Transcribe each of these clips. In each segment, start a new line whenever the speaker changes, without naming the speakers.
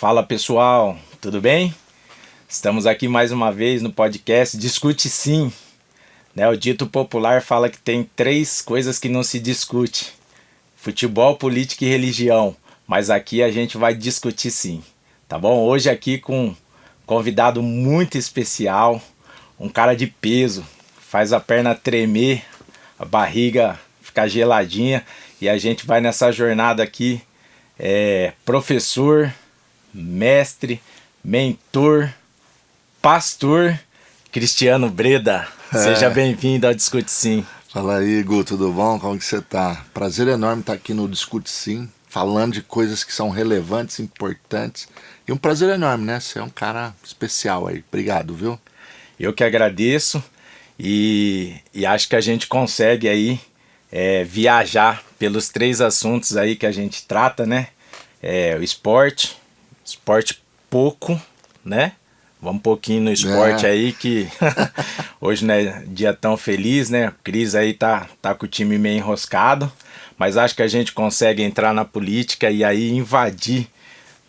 Fala pessoal, tudo bem? Estamos aqui mais uma vez no podcast Discute Sim. O dito popular fala que tem 3 coisas que não se discute: futebol, política e religião. Mas aqui a gente vai discutir sim, tá bom? Hoje aqui com um convidado muito especial, um cara de peso, faz a perna tremer, a barriga ficar geladinha, e a gente vai nessa jornada aqui. Professor, mestre, mentor, pastor Cristiano Breda. Seja bem-vindo ao Discute Sim.
Fala aí, Igor, tudo bom? Como que você tá? Prazer enorme estar aqui no Discute Sim, falando de coisas que são relevantes, importantes. E um prazer enorme, né? Você é um cara especial aí. Obrigado, viu?
Eu que agradeço e acho que a gente consegue aí viajar pelos 3 assuntos aí que a gente trata, né? O esporte pouco, né? Vamos um pouquinho no esporte aí, que hoje não é dia tão feliz, né? O Cris aí tá com o time meio enroscado, mas acho que a gente consegue entrar na política e aí invadir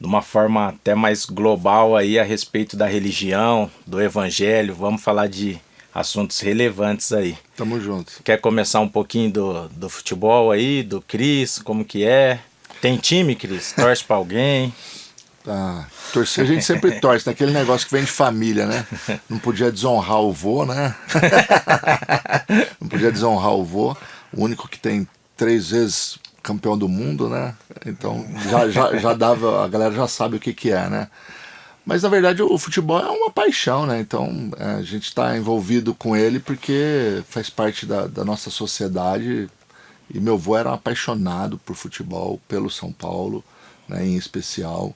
de uma forma até mais global aí a respeito da religião, do evangelho. Vamos falar de assuntos relevantes aí.
Tamo junto.
Quer começar um pouquinho do futebol aí, do Cris, como que é? Tem time, Cris? Torce pra alguém?
Torcer a gente sempre torce, naquele negócio que vem de família, né? Não podia desonrar o vô, né? Não podia desonrar o vô, o único que tem 3 vezes campeão do mundo, né? Então já dava, a galera já sabe o que é, né? Mas na verdade o futebol é uma paixão, né? Então a gente está envolvido com ele porque faz parte da nossa sociedade. E meu avô era apaixonado por futebol, pelo São Paulo, né, em especial.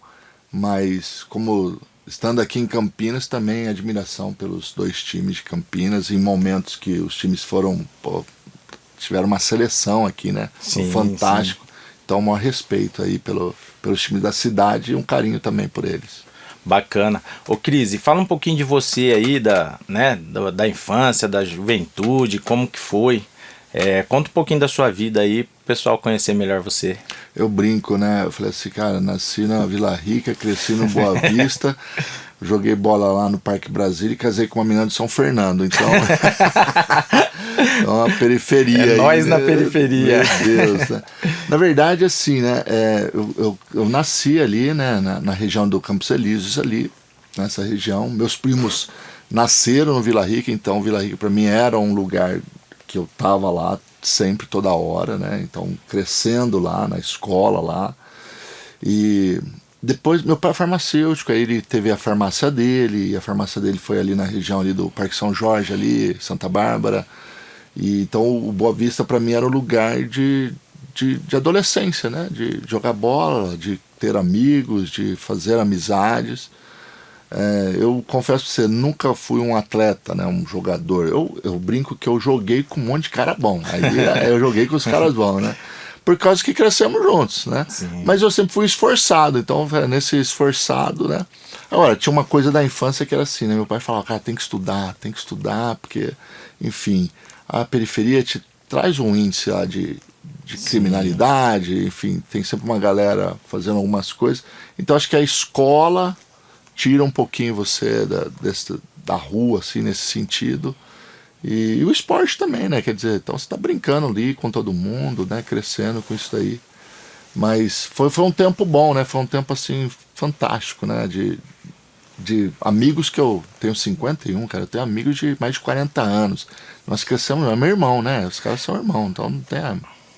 Mas como estando aqui em Campinas, também admiração pelos 2 times de Campinas, em momentos que os times tiveram uma seleção aqui, né?
Sim,
fantástico.
sim.
Então, um maior respeito aí pelos times da cidade e um carinho também por eles.
Bacana. Ô Cris, e fala um pouquinho de você aí, da infância, da juventude, como que foi. Conta um pouquinho da sua vida aí, pro pessoal conhecer melhor você.
Eu brinco, né? Eu falei assim, cara, nasci na Vila Rica, cresci no Boa Vista, joguei bola lá no Parque Brasília e casei com uma menina de São Fernando. Então, é uma periferia aí.
Nós na periferia.
Meu Deus, né? Na verdade, assim, né? Eu nasci ali, né? Na região do Campos Elíseos, ali, nessa região. Meus primos nasceram no Vila Rica, então Vila Rica para mim era um lugar que eu tava lá sempre, toda hora, né? Então, crescendo lá, na escola lá. E depois, meu pai é farmacêutico, aí ele teve a farmácia dele, e a farmácia dele foi ali na região ali do Parque São Jorge, ali, Santa Bárbara. E então, o Boa Vista para mim era o lugar de adolescência, né? De jogar bola, de ter amigos, de fazer amizades. Eu confesso pra você, nunca fui um atleta, né, um jogador. Eu brinco que eu joguei com um monte de cara bom. Aí eu joguei com os caras bons, né? Por causa que crescemos juntos, né?
Sim.
Mas eu sempre fui esforçado, então nesse esforçado, né? Agora, tinha uma coisa da infância que era assim, né? Meu pai falava, cara, tem que estudar, porque, enfim, a periferia te traz um índice lá de criminalidade, enfim, tem sempre uma galera fazendo algumas coisas. Então acho que a escola tira um pouquinho você da rua, assim, nesse sentido. E o esporte também, né? Quer dizer, então você tá brincando ali com todo mundo, né? Crescendo com isso daí. Mas foi um tempo bom, né? Foi um tempo, assim, fantástico, né? De amigos que eu tenho 51, cara. Eu tenho amigos de mais de 40 anos. Nós crescemos, é meu irmão, né? Os caras são irmãos, então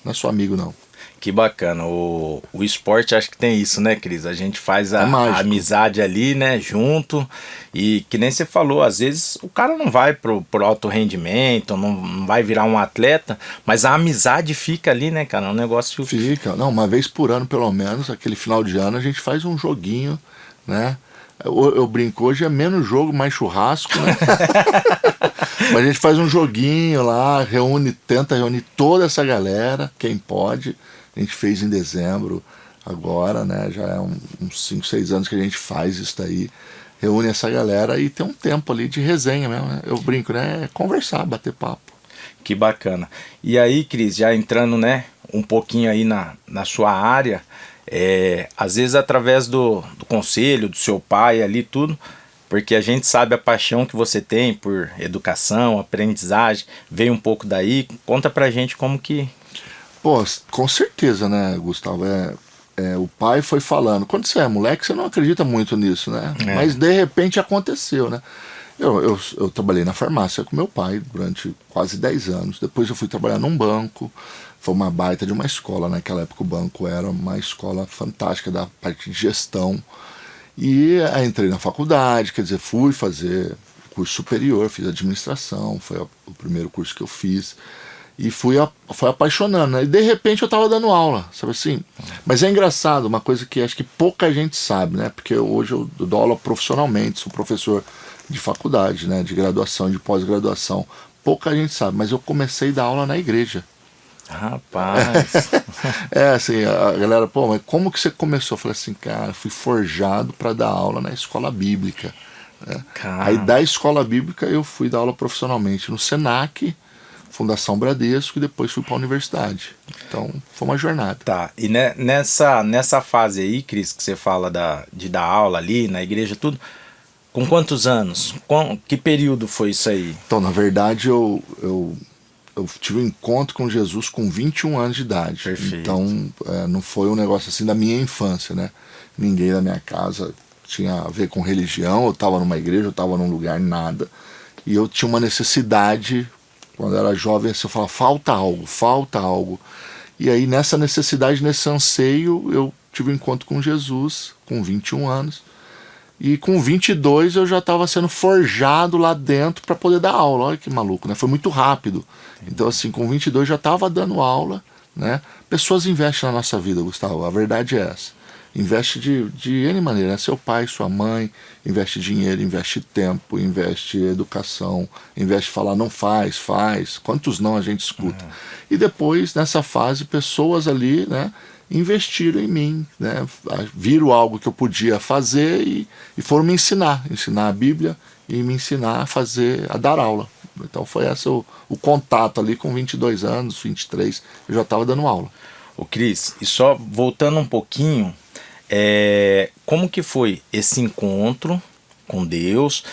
não é só amigo, não.
Que bacana, o esporte acho que tem isso, né, Cris? A gente faz a amizade ali, né, junto, e que nem você falou, às vezes o cara não vai pro alto rendimento, não vai virar um atleta, mas a amizade fica ali, né, cara, é um negócio...
Fica, não, uma vez por ano pelo menos, aquele final de ano a gente faz um joguinho, né? Eu brinco, hoje é menos jogo, mais churrasco, né? Mas a gente faz um joguinho lá, tenta reunir toda essa galera, quem pode. A gente fez em dezembro agora, né? Já é uns 5, 6 anos que a gente faz isso daí. Reúne essa galera e tem um tempo ali de resenha mesmo, né? Eu brinco, né? Conversar, bater papo.
Que bacana. E aí, Cris, já entrando, né, um pouquinho aí na sua área, às vezes através do conselho do seu pai ali tudo, porque a gente sabe a paixão que você tem por educação, aprendizagem, veio um pouco daí. Conta pra gente como que...
Pô, com certeza, né, Gustavo? O pai foi falando. Quando você é moleque, você não acredita muito nisso, né? Mas de repente aconteceu, né? Eu trabalhei na farmácia com meu pai durante quase 10 anos. Depois eu fui trabalhar num banco. Foi uma baita de uma escola. Naquela época o banco era uma escola fantástica da parte de gestão. E aí entrei na faculdade, quer dizer, fui fazer curso superior, fiz administração, foi o primeiro curso que eu fiz. E fui apaixonando, né? E de repente eu estava dando aula, sabe assim? Mas é engraçado, uma coisa que acho que pouca gente sabe, né? Porque hoje eu dou aula profissionalmente, sou professor de faculdade, né? De graduação, de pós-graduação. Pouca gente sabe, mas eu comecei a dar aula na igreja.
Rapaz!
Assim, a galera, pô, mas como que você começou? Eu falei assim, cara, fui forjado para dar aula na escola bíblica. Né? Aí da escola bíblica eu fui dar aula profissionalmente no Senac, Fundação Bradesco, e depois fui para a universidade. Então, foi uma jornada.
Tá, e nessa fase aí, Cris, que você fala de dar aula ali na igreja, tudo, com quantos anos? Que período foi isso aí?
Então, na verdade, eu tive um encontro com Jesus com 21 anos de idade.
Perfeito.
Então, não foi um negócio assim da minha infância, né? Ninguém da minha casa tinha a ver com religião, eu estava numa igreja, eu estava num lugar, nada. E eu tinha uma necessidade, quando eu era jovem, assim, eu falava, falta algo, falta algo. E aí, nessa necessidade, nesse anseio, eu tive um encontro com Jesus, com 21 anos. E com 22 eu já estava sendo forjado lá dentro para poder dar aula. Olha que maluco, né? Foi muito rápido. Então, assim, com 22 já estava dando aula, né? Pessoas investem na nossa vida, Gustavo. A verdade é essa. Investe de N maneira, né? Seu pai, sua mãe, investe dinheiro, investe tempo, investe educação, investe falar não faz, faz. Quantos não a gente escuta? E depois, nessa fase, pessoas ali, né? Investiram em mim, né? Viram algo que eu podia fazer e foram me ensinar a Bíblia e me ensinar a dar aula. Então foi esse o contato ali com 22 anos, 23, eu já estava dando aula.
Ô Cris, e só voltando um pouquinho, como que foi esse encontro com Deus?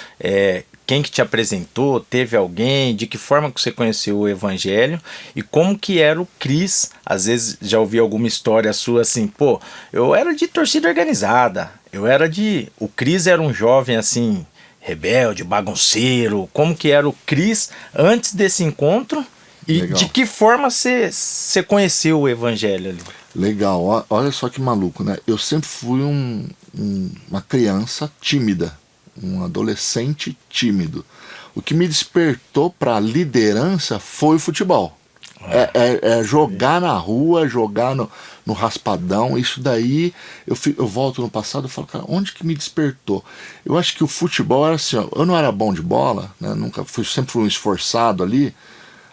Quem que te apresentou? Teve alguém? De que forma que você conheceu o Evangelho? E como que era o Cris? Às vezes já ouvi alguma história sua assim, pô, eu era de torcida organizada, o Cris era um jovem assim, rebelde, bagunceiro. Como que era o Cris antes desse encontro? E
Legal.
de que forma você conheceu o Evangelho ali?
Legal, olha só que maluco, né? Eu sempre fui uma criança tímida, um adolescente tímido. O que me despertou para a liderança foi o futebol. Jogar na rua, jogar no raspadão. Isso daí, eu volto no passado e falo, cara, onde que me despertou? Eu acho que o futebol era assim, ó, eu não era bom de bola, né? Sempre fui um esforçado ali,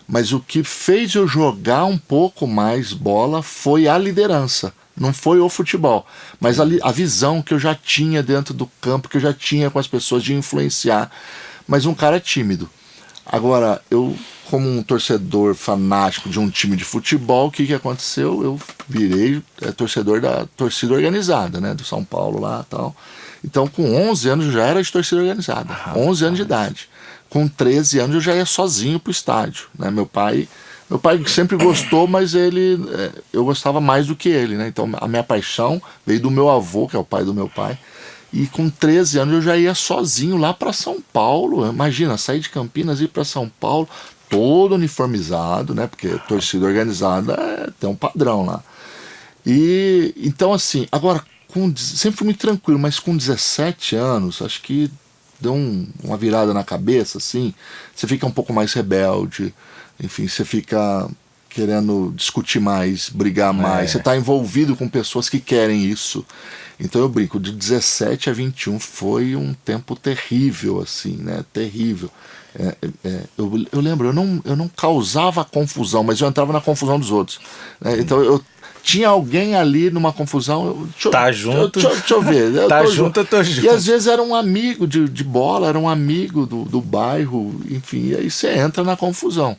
mas o que fez eu jogar um pouco mais bola foi a liderança. Não foi o futebol, mas a visão que eu já tinha dentro do campo, que eu já tinha com as pessoas de influenciar. Mas um cara tímido. Agora, eu, como um torcedor fanático de um time de futebol, o que aconteceu? Eu virei torcedor da torcida organizada, né? Do São Paulo lá e tal. Então, com 11 anos eu já era de torcida organizada. 11 anos de idade. Com 13 anos eu já ia sozinho pro estádio, né? Meu pai sempre gostou, mas eu gostava mais do que ele, né? Então a minha paixão veio do meu avô, que é o pai do meu pai. E com 13 anos eu já ia sozinho lá para São Paulo. Imagina, sair de Campinas e ir para São Paulo, todo uniformizado, né? Porque torcida organizada tem um padrão lá. E então assim, agora sempre fui muito tranquilo, mas com 17 anos, acho que deu uma virada na cabeça, assim. Você fica um pouco mais rebelde, enfim, você fica querendo discutir mais, brigar mais, você está envolvido com pessoas que querem isso. Então eu brinco, de 17 a 21 foi um tempo terrível, assim, né? Terrível. Eu lembro, eu não causava confusão, mas eu entrava na confusão dos outros, né? Então eu tinha alguém ali numa confusão. Deixa eu ver. Eu tô junto. E às vezes era um amigo de bola, era um amigo do bairro, enfim, e aí você entra na confusão.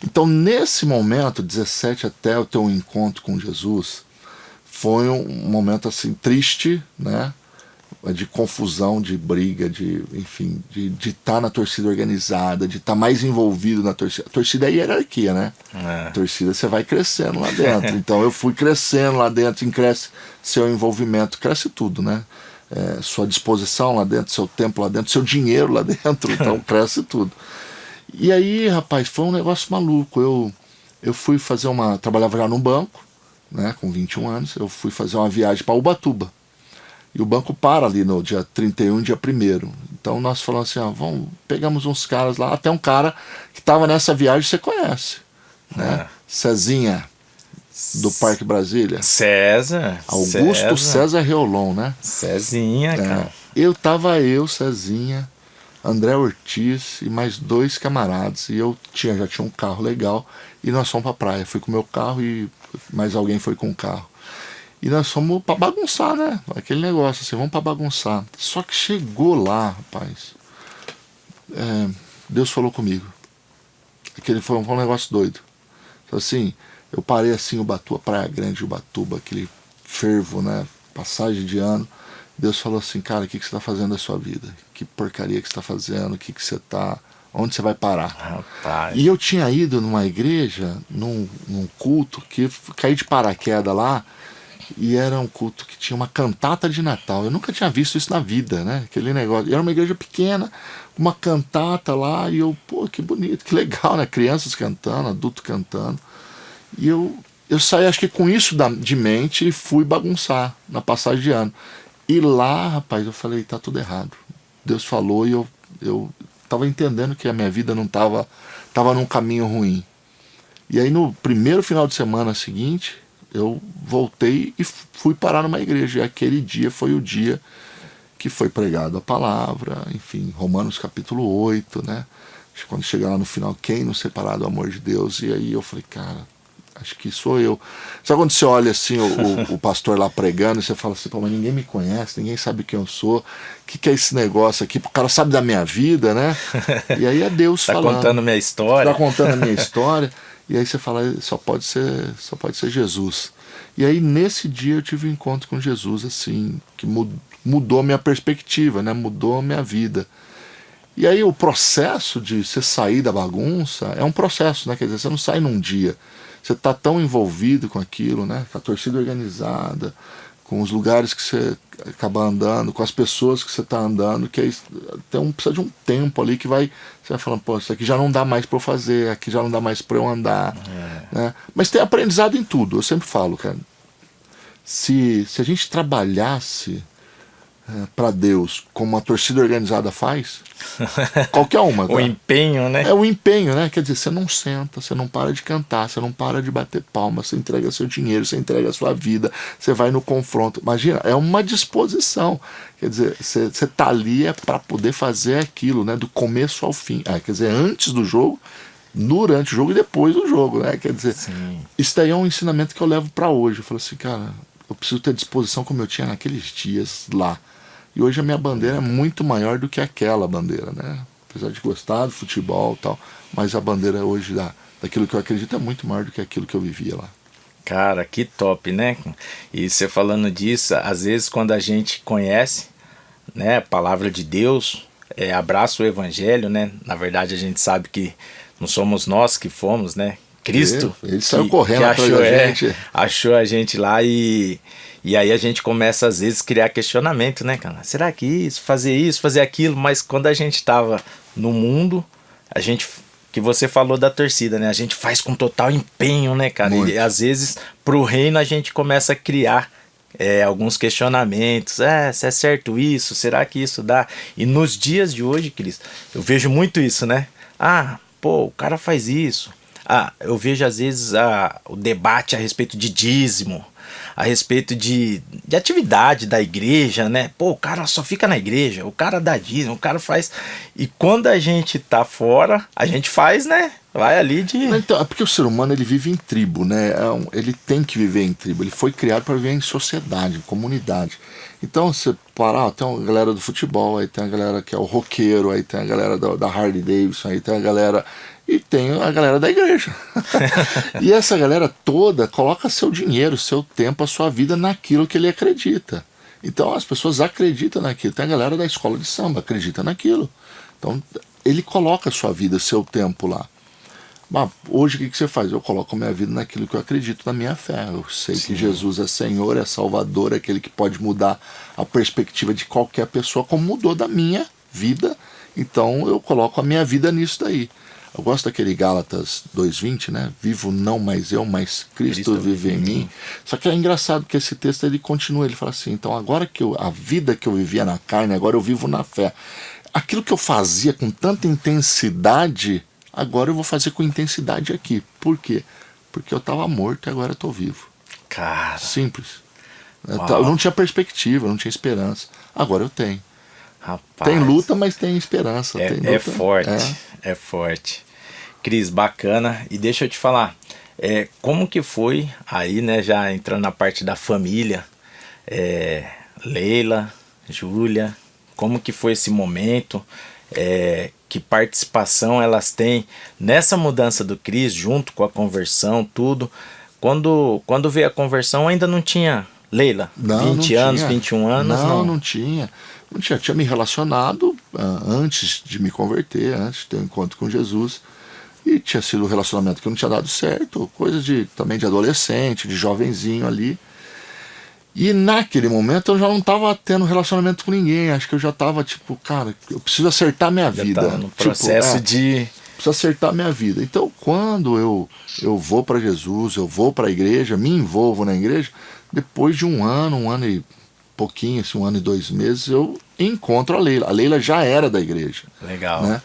Então, nesse momento, 17 até o teu encontro com Jesus, foi um momento assim triste, né? De confusão, de briga, de enfim, de estar na torcida organizada, de estar mais envolvido na torcida. A torcida é hierarquia, né? A torcida você vai crescendo lá dentro. Então eu fui crescendo lá dentro, cresce seu envolvimento, cresce tudo, né? Sua disposição lá dentro, seu tempo lá dentro, seu dinheiro lá dentro, então cresce tudo. E aí, rapaz, foi um negócio maluco. Eu fui fazer trabalhava já num banco, né, com 21 anos, eu fui fazer uma viagem para Ubatuba. E o banco para ali no dia 31, dia 1º. Então nós falamos assim, pegamos uns caras lá, até um cara que estava nessa viagem, você conhece, né? Cezinha, do Parque Brasília. Augusto César Reolon, né?
Cezinha, cara.
Cezinha, André Ortiz e mais 2 camaradas. E eu já tinha um carro legal. E nós fomos pra praia. Fui com o meu carro e mais alguém foi com o carro. E nós fomos pra bagunçar, né? Aquele negócio assim, vamos pra bagunçar. Só que chegou lá, rapaz. Deus falou comigo. Aquele foi um negócio doido. Assim, eu parei assim, Ubatuba, Praia Grande, Ubatuba, aquele fervo, né? Passagem de ano. Deus falou assim, cara, o que você tá fazendo da sua vida? Que porcaria que você tá fazendo? O que você tá... Onde você vai parar?
Rapaz.
E eu tinha ido numa igreja, num culto, que caí de paraquedas lá, e era um culto que tinha uma cantata de Natal. Eu nunca tinha visto isso na vida, né? Aquele negócio. E era uma igreja pequena, uma cantata lá, e eu, pô, que bonito, que legal, né? Crianças cantando, adulto cantando. E eu saí, acho que com isso de mente, e fui bagunçar na passagem de ano. E lá, rapaz, eu falei, tá tudo errado. Deus falou e eu tava entendendo que a minha vida não tava num caminho ruim. E aí no primeiro final de semana seguinte, eu voltei e fui parar numa igreja. E aquele dia foi o dia que foi pregado a palavra, enfim, Romanos capítulo 8, né? Quando chegar lá no final, quem nos separar do amor de Deus? E aí eu falei, cara, acho que sou eu. Sabe quando você olha assim o pastor lá pregando e você fala assim, pô, mas ninguém me conhece, ninguém sabe quem eu sou, o que é esse negócio aqui? O cara sabe da minha vida, né? E aí é Deus falando.
Tá contando minha história.
Tá contando a minha história. E aí você fala, só pode ser Jesus. E aí nesse dia eu tive um encontro com Jesus, assim, que mudou minha perspectiva, né? Mudou minha vida. E aí o processo de você sair da bagunça é um processo, né? Quer dizer, você não sai num dia. Você está tão envolvido com aquilo, né? Com a torcida organizada, com os lugares que você acaba andando, com as pessoas que você está andando, que aí precisa de um tempo ali que você vai falando, pô, isso aqui já não dá mais para eu fazer, aqui já não dá mais para eu andar. Né? Mas tem aprendizado em tudo, eu sempre falo, cara. Se a gente trabalhasse para Deus como a torcida organizada faz, qualquer uma, tá?
O empenho, né?
É o empenho, né? Quer dizer, você não senta, você não para de cantar, você não para de bater palma, você entrega seu dinheiro, você entrega a sua vida, você vai no confronto. Imagina, é uma disposição. Quer dizer, você tá ali para poder fazer aquilo, né? Do começo ao fim. Quer dizer, antes do jogo, durante o jogo e depois do jogo, né? Quer dizer, isso daí é um ensinamento que eu levo para hoje. Eu falo assim, cara, eu preciso ter disposição como eu tinha naqueles dias lá. E hoje a minha bandeira é muito maior do que aquela bandeira, né? Apesar de gostar do futebol e tal, mas a bandeira hoje daquilo que eu acredito é muito maior do que aquilo que eu vivia lá.
Cara, que top, né? E você falando disso, às vezes quando a gente conhece, né, a palavra de Deus, abraça o evangelho, né? Na verdade a gente sabe que não somos nós que fomos, né? Cristo
ele saiu correndo atrás da gente.
Achou a gente lá e aí a gente começa às vezes a criar questionamento, né, cara? Será que isso, fazer aquilo? Mas quando a gente estava no mundo, a gente, que você falou da torcida, né? A gente faz com total empenho, né, cara? E às vezes pro reino a gente começa a criar alguns questionamentos. Se é certo isso? Será que isso dá? E nos dias de hoje, Cristo, eu vejo muito isso, né? O cara faz isso. Eu vejo às vezes o debate a respeito de dízimo, a respeito de atividade da igreja, né? O cara só fica na igreja, o cara dá dízimo, o cara faz... E quando a gente tá fora, a gente faz, né? Vai ali de...
Então, é porque o ser humano, ele vive em tribo, né? Ele tem que viver em tribo, ele foi criado para viver em sociedade, em comunidade. Então, você parar, tem uma galera do futebol, aí tem a galera que é o roqueiro, aí tem a galera da Harley Davidson, aí tem a galera e tem a galera da igreja. E essa galera toda coloca seu dinheiro, seu tempo, a sua vida naquilo que ele acredita. Então as pessoas acreditam naquilo. Tem a galera da escola de samba, acredita naquilo. Então ele coloca a sua vida, seu tempo lá. Mas hoje o que você faz? Eu coloco a minha vida naquilo que eu acredito, na minha fé. Eu sei que Jesus é Senhor, é Salvador, é aquele que pode mudar a perspectiva de qualquer pessoa, como mudou da minha vida. Então eu coloco a minha vida nisso daí. Eu gosto daquele Gálatas 2:20, né? Vivo não mais eu, mas Cristo vive em mim. Só que é engraçado que esse texto ele continua, ele fala assim, então agora que a vida que eu vivia na carne, agora eu vivo na fé. Aquilo que eu fazia com tanta intensidade, agora eu vou fazer com intensidade aqui. Por quê? Porque eu estava morto e agora eu estou vivo.
Cara.
Simples. Eu não tinha perspectiva, eu não tinha esperança. Agora eu tenho.
Rapaz,
tem luta, mas tem esperança.
É,
tem luta,
é forte, é forte. Cris, bacana. E deixa eu te falar, como que foi aí, né, já entrando na parte da família, Leila, Júlia, como que foi esse momento, que participação elas têm nessa mudança do Cris, junto com a conversão, tudo. Quando veio a conversão ainda não tinha Leila,
não,
20
não
anos,
tinha.
21 anos, não.
Não tinha. Não tinha. Tinha me relacionado antes de me converter, antes de ter um encontro com Jesus. E tinha sido um relacionamento que não tinha dado certo, coisa também de adolescente, de jovenzinho ali. E naquele momento eu já não estava tendo relacionamento com ninguém. Acho que eu já estava tipo, cara, eu preciso acertar minha vida.
Tá no processo de...
Preciso acertar minha vida. Então quando eu vou para Jesus, eu vou para a igreja, me envolvo na igreja, depois de um ano e pouquinho, assim, 1 ano e 2 meses, eu encontro a Leila. A Leila já era da igreja.
Legal.
Né?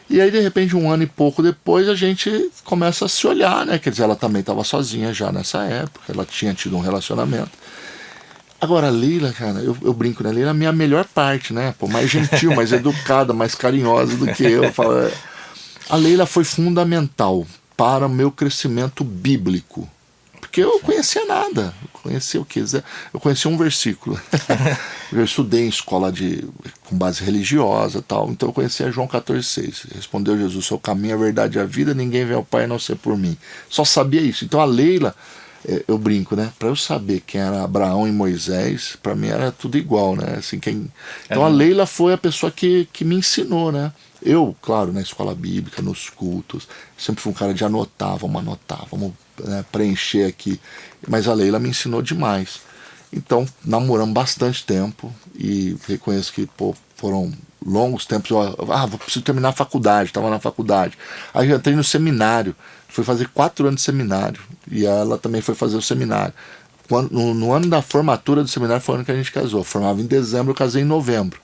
E aí, de repente, 1 ano e pouco depois, a gente começa a se olhar, né? Quer dizer, ela também estava sozinha já nessa época, ela tinha tido um relacionamento. Agora, a Leila, cara, eu brinco, né? A Leila é a minha melhor parte, né? Pô, mais gentil, mais educada, mais carinhosa do que eu. A Leila foi fundamental para o meu crescimento bíblico. Porque eu conhecia nada. Conhecia o quê? Eu conhecia um versículo. Eu estudei em escola com base religiosa e tal. Então eu conhecia João 14,6. Respondeu Jesus, seu caminho, a verdade e a vida, ninguém vem ao Pai a não ser por mim. Só sabia isso. Então a Leila, eu brinco, né? Para eu saber quem era Abraão e Moisés, para mim era tudo igual, né? Assim, Então a Leila foi a pessoa que me ensinou, né? Eu, claro, na escola bíblica, nos cultos, sempre fui um cara de anotar, vamos, né, preencher aqui. Mas a Leila me ensinou demais. Então, namoramos bastante tempo e reconheço que foram longos tempos. Preciso terminar a faculdade, estava na faculdade. Aí eu entrei no seminário, fui fazer 4 anos de seminário e ela também foi fazer o seminário. No ano da formatura do seminário foi o ano que a gente casou. Eu formava em dezembro, eu casei em novembro.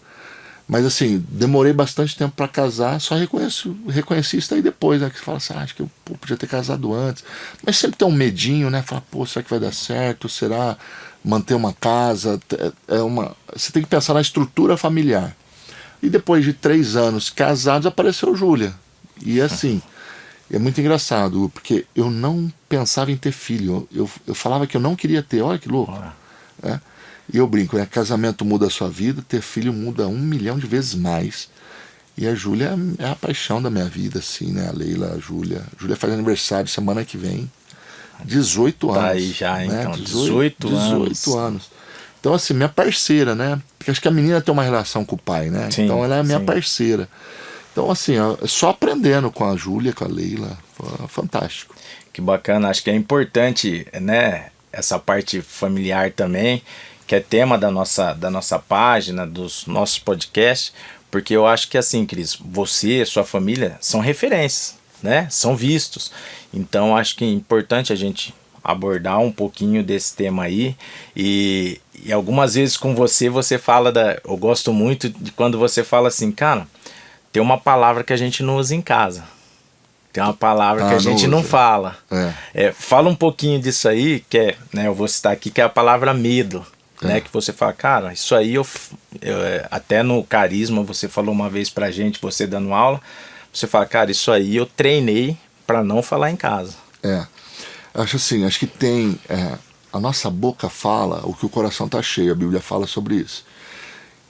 Mas assim, demorei bastante tempo para casar, só reconheci isso aí depois, né? Que você fala assim, acho que eu podia ter casado antes. Mas sempre tem um medinho, né? Fala, será que vai dar certo? Será manter uma casa? Você tem que pensar na estrutura familiar. E depois de 3 anos casados, apareceu Júlia. E assim, é muito engraçado, porque eu não pensava em ter filho. Eu falava que eu não queria ter, olha que louco. E eu brinco, né? Casamento muda a sua vida, ter filho muda 1 milhão de vezes mais. E a Júlia é a paixão da minha vida, assim, né? A Leila, a Júlia. A Júlia faz aniversário semana que vem. 18 anos.
Tá aí já,
né?
então. 18
anos. Então, assim, minha parceira, né? Porque acho que a menina tem uma relação com o pai, né?
Sim,
então ela é a minha parceira. Então, assim, só aprendendo com a Júlia, com a Leila. Fantástico.
Que bacana. Acho que é importante, né? Essa parte familiar também, que é tema da nossa página, dos nossos podcasts, porque eu acho que assim, Cris, você e sua família são referências, né? São vistos. Então acho que é importante a gente abordar um pouquinho desse tema aí, e algumas vezes com você fala eu gosto muito de quando você fala assim, cara, tem uma palavra que a gente não usa em casa. Tem uma palavra que a gente não fala. Fala um pouquinho disso aí, que né, eu vou citar aqui, que é a palavra medo. Né, que você fala, cara, isso aí até no Carisma você falou uma vez pra gente, você dando aula, você fala, cara, isso aí eu treinei pra não falar em casa.
Acho assim, acho que tem a nossa boca fala o que o coração tá cheio, a Bíblia fala sobre isso.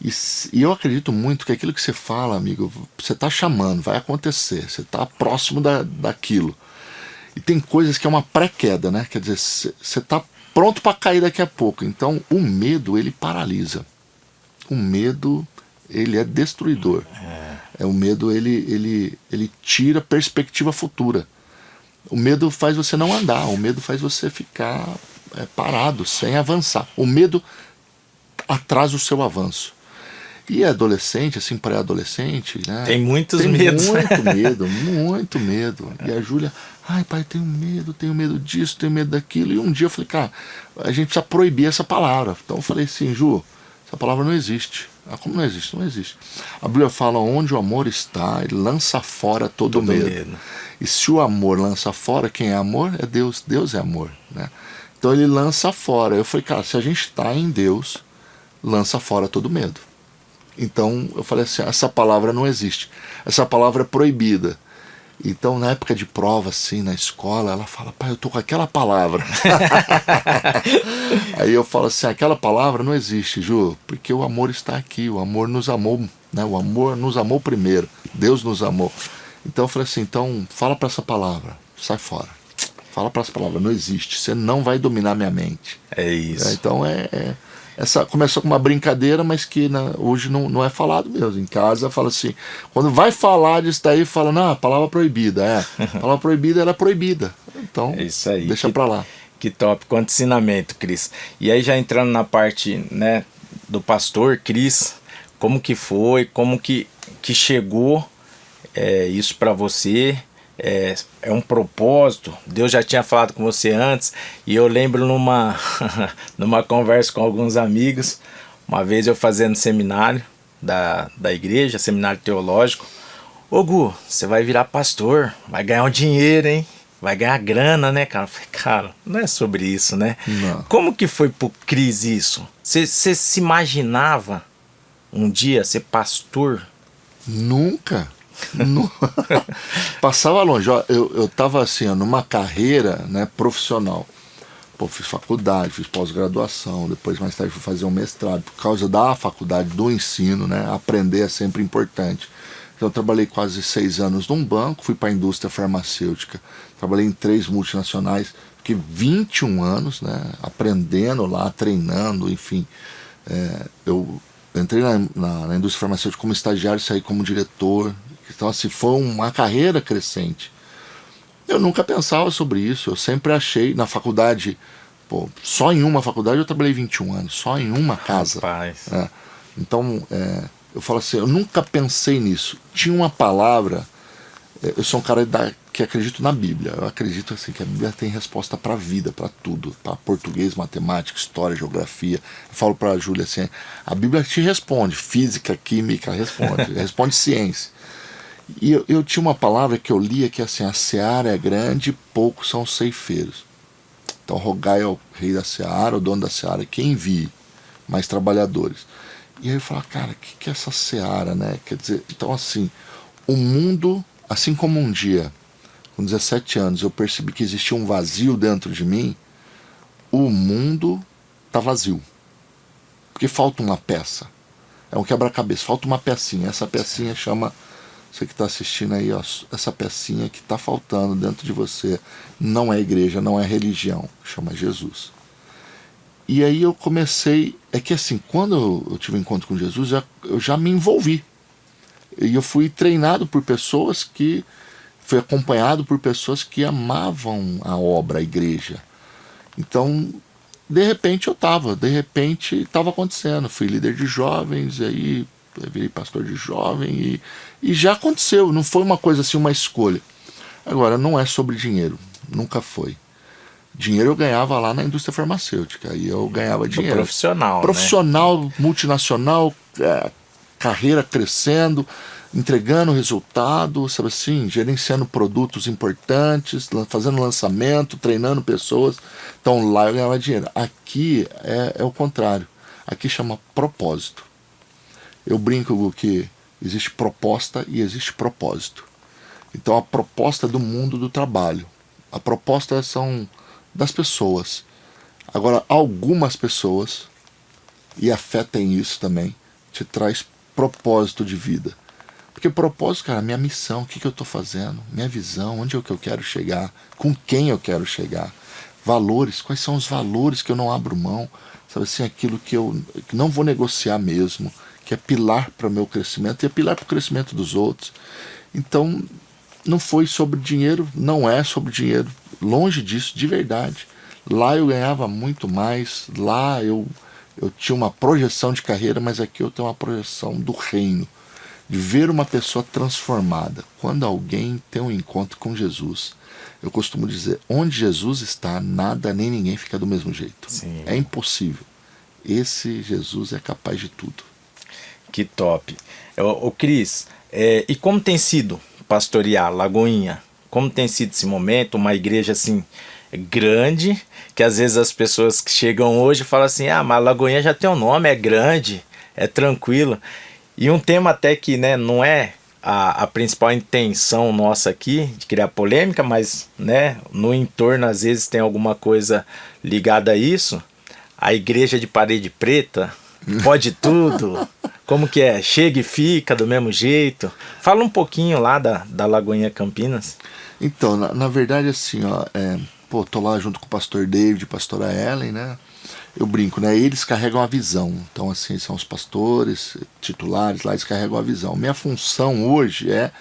E eu acredito muito que aquilo que você fala, amigo, você está chamando, vai acontecer, você está próximo daquilo. E tem coisas que é uma pré-queda, né? Quer dizer, você está pronto para cair daqui a pouco. Então, o medo, ele paralisa. O medo, ele é destruidor. O medo, ele tira a perspectiva futura. O medo faz você não andar, o medo faz você ficar parado, sem avançar. O medo atrasa o seu avanço. E adolescente, assim, pré-adolescente, né?
Tem muitos
tem
medos.
Muito medo, muito medo. E a Júlia, ai pai, tenho medo disso, tenho medo daquilo. E um dia eu falei, cara, a gente precisa proibir essa palavra. Então eu falei assim, Ju, essa palavra não existe. Ah, como não existe? Não existe. A Bíblia fala, onde o amor está, ele lança fora todo medo. E se o amor lança fora, quem é amor é Deus. Deus é amor, né? Então ele lança fora. Eu falei, cara, se a gente está em Deus, lança fora todo medo. Então eu falei assim, essa palavra não existe. Essa palavra é proibida. Então na época de prova, assim, na escola, ela fala, pai, eu tô com aquela palavra. Aí eu falo assim, aquela palavra não existe, Ju, porque o amor está aqui, o amor nos amou, né? O amor nos amou primeiro, Deus nos amou. Então eu falei assim, então fala para essa palavra, sai fora. Fala para essa palavra, não existe, você não vai dominar minha mente.
É isso.
Então essa começou com uma brincadeira, mas que hoje não é falado mesmo. Em casa fala assim, quando vai falar disso daí, fala, não, a palavra proibida. A palavra proibida, ela é proibida. Então,
é isso aí.
Deixa pra lá.
Que top, quanto ensinamento, Cris. E aí já entrando na parte, né, do pastor, Cris, como que foi, como que chegou isso para você? É um propósito. Deus já tinha falado com você antes. E eu lembro numa conversa com alguns amigos, uma vez eu fazendo seminário da igreja, seminário teológico. Ô Gu, você vai virar pastor, vai ganhar um dinheiro, hein? Vai ganhar grana, né, cara? Eu falei, cara, não é sobre isso, né?
Não.
Como que foi pro Cris isso? Você se imaginava um dia ser pastor?
Nunca. Passava longe. Eu tava assim, numa carreira, né, profissional. Pô, fiz faculdade, fiz pós-graduação, depois mais tarde fui fazer um mestrado. Por causa da faculdade, do ensino, né, aprender é sempre importante. Então eu trabalhei quase 6 anos num banco, fui para a indústria farmacêutica, trabalhei em 3 multinacionais, fiquei 21 anos, né, aprendendo lá, treinando, enfim. Eu entrei na indústria farmacêutica como estagiário, saí como diretor. Então, assim, foi uma carreira crescente. Eu nunca pensava sobre isso. Eu sempre achei, na faculdade, pô, só em uma faculdade eu trabalhei 21 anos, só em uma casa.
Rapaz.
Então, eu falo assim, eu nunca pensei nisso. Tinha uma palavra, eu sou um cara que acredito na Bíblia. Eu acredito assim que a Bíblia tem resposta para a vida, para tudo, para português, matemática, história, geografia. Eu falo para a Júlia assim, a Bíblia te responde, física, química, responde ciência. E eu tinha uma palavra que eu lia que é assim, a seara é grande, poucos são os ceifeiros. Então rogai ao rei da seara, o dono da seara, que envie mais trabalhadores. E aí eu falava, cara, o que é essa seara, né? Quer dizer, então assim, o mundo, assim como um dia, com 17 anos, eu percebi que existia um vazio dentro de mim, o mundo tá vazio. Porque falta uma peça. É um quebra-cabeça, falta uma pecinha. Essa pecinha chama... Você que está assistindo aí, ó, essa pecinha que está faltando dentro de você não é igreja, não é religião, chama Jesus. E aí eu comecei, é que assim, quando eu tive um encontro com Jesus, eu já me envolvi. E eu fui treinado por pessoas fui acompanhado por pessoas que amavam a obra, a igreja. Então, de repente estava acontecendo. Fui líder de jovens, aí virei pastor de jovem e já aconteceu, não foi uma coisa assim, uma escolha. Agora, não é sobre dinheiro, nunca foi. Dinheiro eu ganhava lá na indústria farmacêutica, aí eu ganhava dinheiro. Profissional, né? Multinacional, carreira crescendo, entregando resultado, sabe assim, gerenciando produtos importantes, fazendo lançamento, treinando pessoas. Então lá eu ganhava dinheiro. Aqui é o contrário, aqui chama propósito. Eu brinco que existe proposta e existe propósito. Então a proposta do mundo do trabalho. A proposta são das pessoas. Agora, algumas pessoas, e a fé tem isso também, te traz propósito de vida. Porque propósito, cara, minha missão, o que eu estou fazendo, minha visão, onde é que eu quero chegar, com quem eu quero chegar, valores, quais são os valores que eu não abro mão, sabe assim, aquilo que eu não vou negociar mesmo, que é pilar para o meu crescimento e é pilar para o crescimento dos outros. Então, não foi sobre dinheiro, não é sobre dinheiro, longe disso, de verdade. Lá eu ganhava muito mais, lá eu tinha uma projeção de carreira, mas aqui eu tenho uma projeção do reino, de ver uma pessoa transformada. Quando alguém tem um encontro com Jesus, eu costumo dizer, onde Jesus está, nada nem ninguém fica do mesmo jeito.
Sim.
É impossível. Esse Jesus é capaz de tudo.
Que top. Ô Cris, e como tem sido pastorear Lagoinha? Como tem sido esse momento? Uma igreja assim grande, que às vezes as pessoas que chegam hoje falam assim, mas Lagoinha já tem um nome, é grande, é tranquilo. E um tema até que, né, não é a principal intenção nossa aqui de criar polêmica, mas, né, no entorno às vezes tem alguma coisa ligada a isso. A igreja de parede preta pode tudo. Como que é? Chega e fica do mesmo jeito. Fala um pouquinho lá da Lagoinha Campinas.
Então, na verdade, assim, ó, tô lá junto com o pastor David e a pastora Ellen, né? Eu brinco, né? Eles carregam a visão. Então, assim, são os pastores titulares lá, eles carregam a visão. Minha função hoje é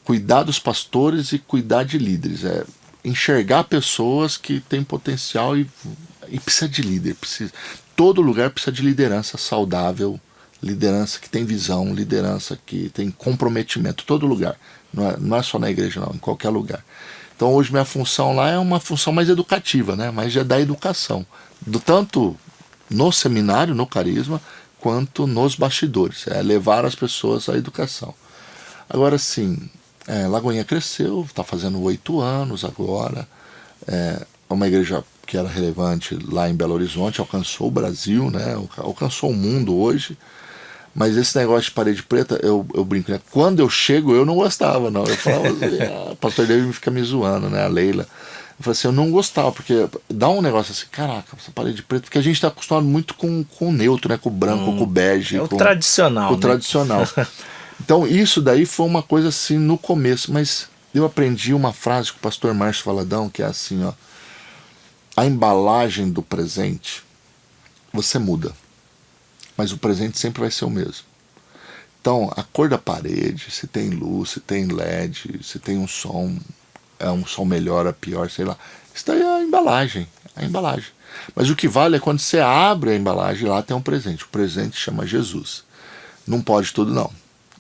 cuidar dos pastores e cuidar de líderes. É enxergar pessoas que têm potencial e precisa de líder. Todo lugar precisa de liderança saudável, liderança que tem visão, liderança que tem comprometimento. Todo lugar. Não é só na igreja, não, em qualquer lugar. Então hoje minha função lá é uma função mais educativa, né? Mais da educação. Tanto no seminário, no carisma, quanto nos bastidores. É levar as pessoas à educação. Agora sim, Lagoinha cresceu, está fazendo 8 anos agora. É uma igreja que era relevante lá em Belo Horizonte, alcançou o Brasil, né? Alcançou o mundo hoje. Mas esse negócio de parede preta, eu brinco, né? Quando eu chego, eu não gostava, não. Eu falava assim, pastor David fica me zoando, né? A Leila. Eu falei assim, eu não gostava, porque dá um negócio assim, caraca, essa parede preta, porque a gente está acostumado muito com o neutro, né? Com o branco, com o bege.
É o tradicional,
com o tradicional. Então, isso daí foi uma coisa assim no começo, mas eu aprendi uma frase com o pastor Márcio Valadão, que é assim, ó. A embalagem do presente, você muda. Mas o presente sempre vai ser o mesmo. Então, a cor da parede, se tem luz, se tem LED, se tem um som, é um som melhor ou pior, sei lá. Isso daí é a embalagem, Mas o que vale é quando você abre a embalagem e lá tem um presente. O presente chama Jesus. Não pode tudo, não.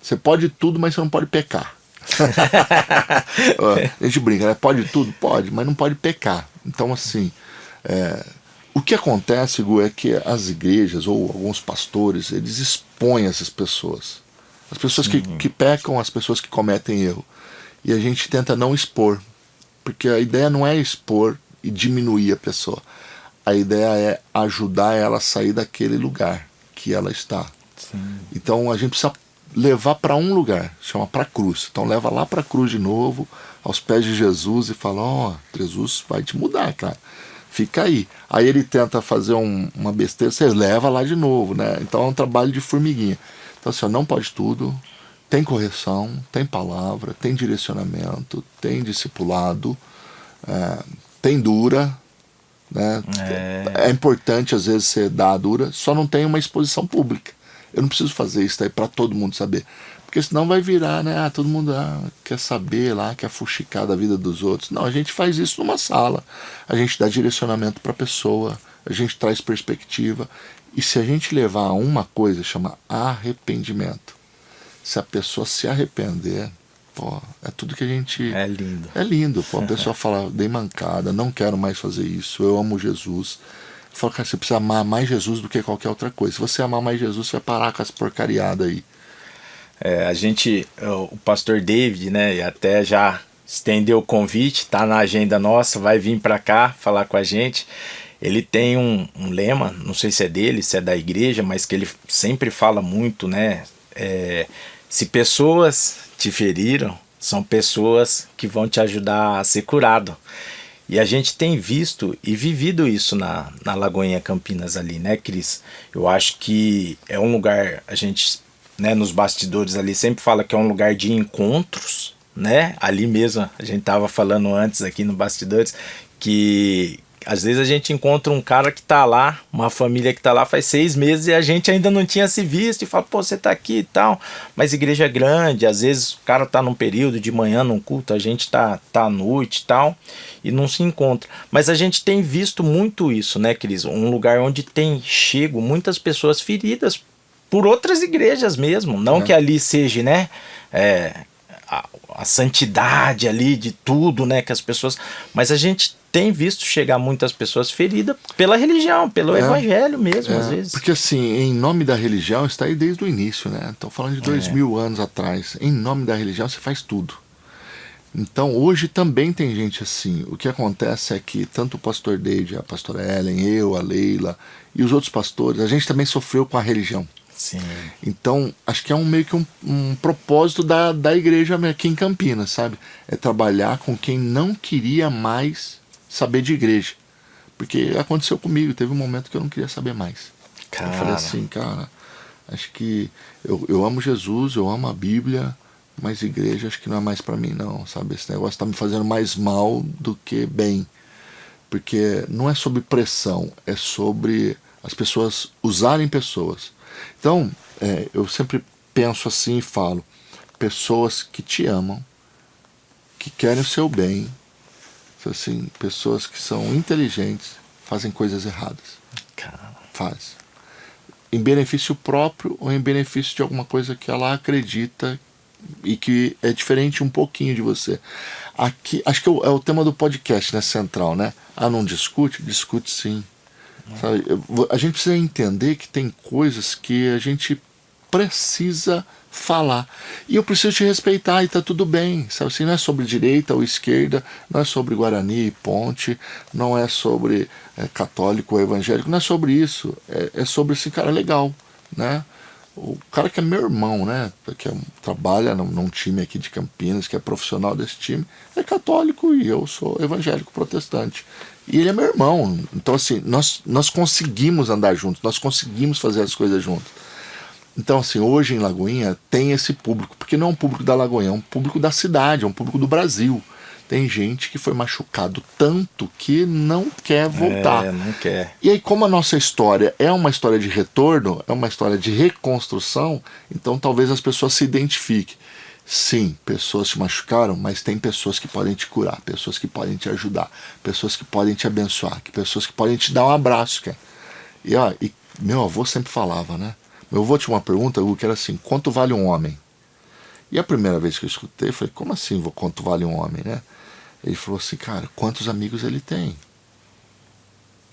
Você pode tudo, mas você não pode pecar. A gente brinca, né? Pode tudo? Pode, mas não pode pecar. Então, assim... O que acontece, Gu, é que as igrejas ou alguns pastores, eles expõem essas pessoas. As pessoas que pecam, as pessoas que cometem erro. E a gente tenta não expor. Porque a ideia não é expor e diminuir a pessoa. A ideia é ajudar ela a sair daquele lugar que ela está.
Sim.
Então a gente precisa levar para um lugar, chama para a cruz. Então leva lá para a cruz de novo, aos pés de Jesus e fala, Jesus vai te mudar, cara. Fica aí. Aí ele tenta fazer uma besteira, você leva lá de novo, né? Então é um trabalho de formiguinha. Então assim, não pode tudo, tem correção, tem palavra, tem direcionamento, tem discipulado, tem dura, né? É importante às vezes você dar a dura, só não tem uma exposição pública. Eu não preciso fazer isso aí para todo mundo saber. Porque senão vai virar, né? Todo mundo quer saber lá, quer fuxicar da vida dos outros. Não, a gente faz isso numa sala. A gente dá direcionamento para a pessoa, a gente traz perspectiva. E se a gente levar a uma coisa, chama arrependimento. Se a pessoa se arrepender, é tudo que a gente...
É lindo.
É lindo. A pessoa fala, dei mancada, não quero mais fazer isso, eu amo Jesus. Eu falo, cara, você precisa amar mais Jesus do que qualquer outra coisa. Se você amar mais Jesus, você vai parar com essa porcariada aí.
O pastor David, né, até já estendeu o convite, tá na agenda nossa, vai vir para cá falar com a gente. Ele tem um lema, não sei se é dele, se é da igreja, mas que ele sempre fala muito, né? Se pessoas te feriram, são pessoas que vão te ajudar a ser curado. E a gente tem visto e vivido isso na Lagoinha Campinas ali, né, Cris? Eu acho que é um lugar, a gente, né, nos bastidores ali sempre fala que é um lugar de encontros, né? Ali mesmo, a gente tava falando antes aqui no bastidores, que às vezes a gente encontra um cara que tá lá, uma família que tá lá faz 6 meses e a gente ainda não tinha se visto e fala, pô, você tá aqui e tal, mas igreja é grande, às vezes o cara tá num período de manhã num culto, a gente tá à noite e tal, e não se encontra. Mas a gente tem visto muito isso, né, Cris? Um lugar onde tem chego muitas pessoas feridas por outras igrejas mesmo, não que ali seja, né, é, a santidade ali de tudo, né, que as pessoas, mas a gente tem visto chegar muitas pessoas feridas pela religião, pelo evangelho mesmo, às vezes.
Porque assim, em nome da religião está aí desde o início, né? Estão falando de 2000 anos atrás. Em nome da religião você faz tudo. Então hoje também tem gente assim. O que acontece é que tanto o pastor David, a pastora Ellen, eu, a Leila e os outros pastores, a gente também sofreu com a religião.
Sim.
Então, acho que é meio que um propósito da igreja aqui em Campinas, sabe? É trabalhar com quem não queria mais saber de igreja. Porque aconteceu comigo, teve um momento que eu não queria saber mais.
Cara.
Eu falei assim, cara, acho que eu amo Jesus, eu amo a Bíblia, mas igreja acho que não é mais pra mim não, sabe? Esse negócio tá me fazendo mais mal do que bem. Porque não é sobre pressão, é sobre as pessoas usarem pessoas. Então, eu sempre penso assim e falo, pessoas que te amam, que querem o seu bem, assim, pessoas que são inteligentes, fazem coisas erradas.
Cara.
Faz. Em benefício próprio ou em benefício de alguma coisa que ela acredita e que é diferente um pouquinho de você. Aqui, acho que é o tema do podcast, né, central, né? Ah, não discute? Discute sim. Sabe? A gente precisa entender que tem coisas que a gente precisa falar. E eu preciso te respeitar e tá tudo bem. Sabe assim, não é sobre direita ou esquerda, não é sobre Guarani e Ponte, não é sobre católico ou evangélico, não é sobre isso. É sobre esse cara legal, né? O cara que é meu irmão, né? Que trabalha num time aqui de Campinas, que é profissional desse time, é católico e eu sou evangélico protestante. E ele é meu irmão. Então, assim, nós conseguimos andar juntos, nós conseguimos fazer as coisas juntos. Então, assim, hoje em Lagoinha tem esse público, porque não é um público da Lagoinha, é um público da cidade, é um público do Brasil. Tem gente que foi machucado tanto que não quer voltar.
Não quer.
E aí, como a nossa história é uma história de retorno, é uma história de reconstrução, então talvez as pessoas se identifiquem. Sim, pessoas te machucaram, mas tem pessoas que podem te curar, pessoas que podem te ajudar, pessoas que podem te abençoar, pessoas que podem te dar um abraço, cara. E meu avô sempre falava, né? Meu avô tinha uma pergunta, que era assim, quanto vale um homem? E a primeira vez que eu escutei, eu falei, como assim, quanto vale um homem, né? Ele falou assim, cara, quantos amigos ele tem?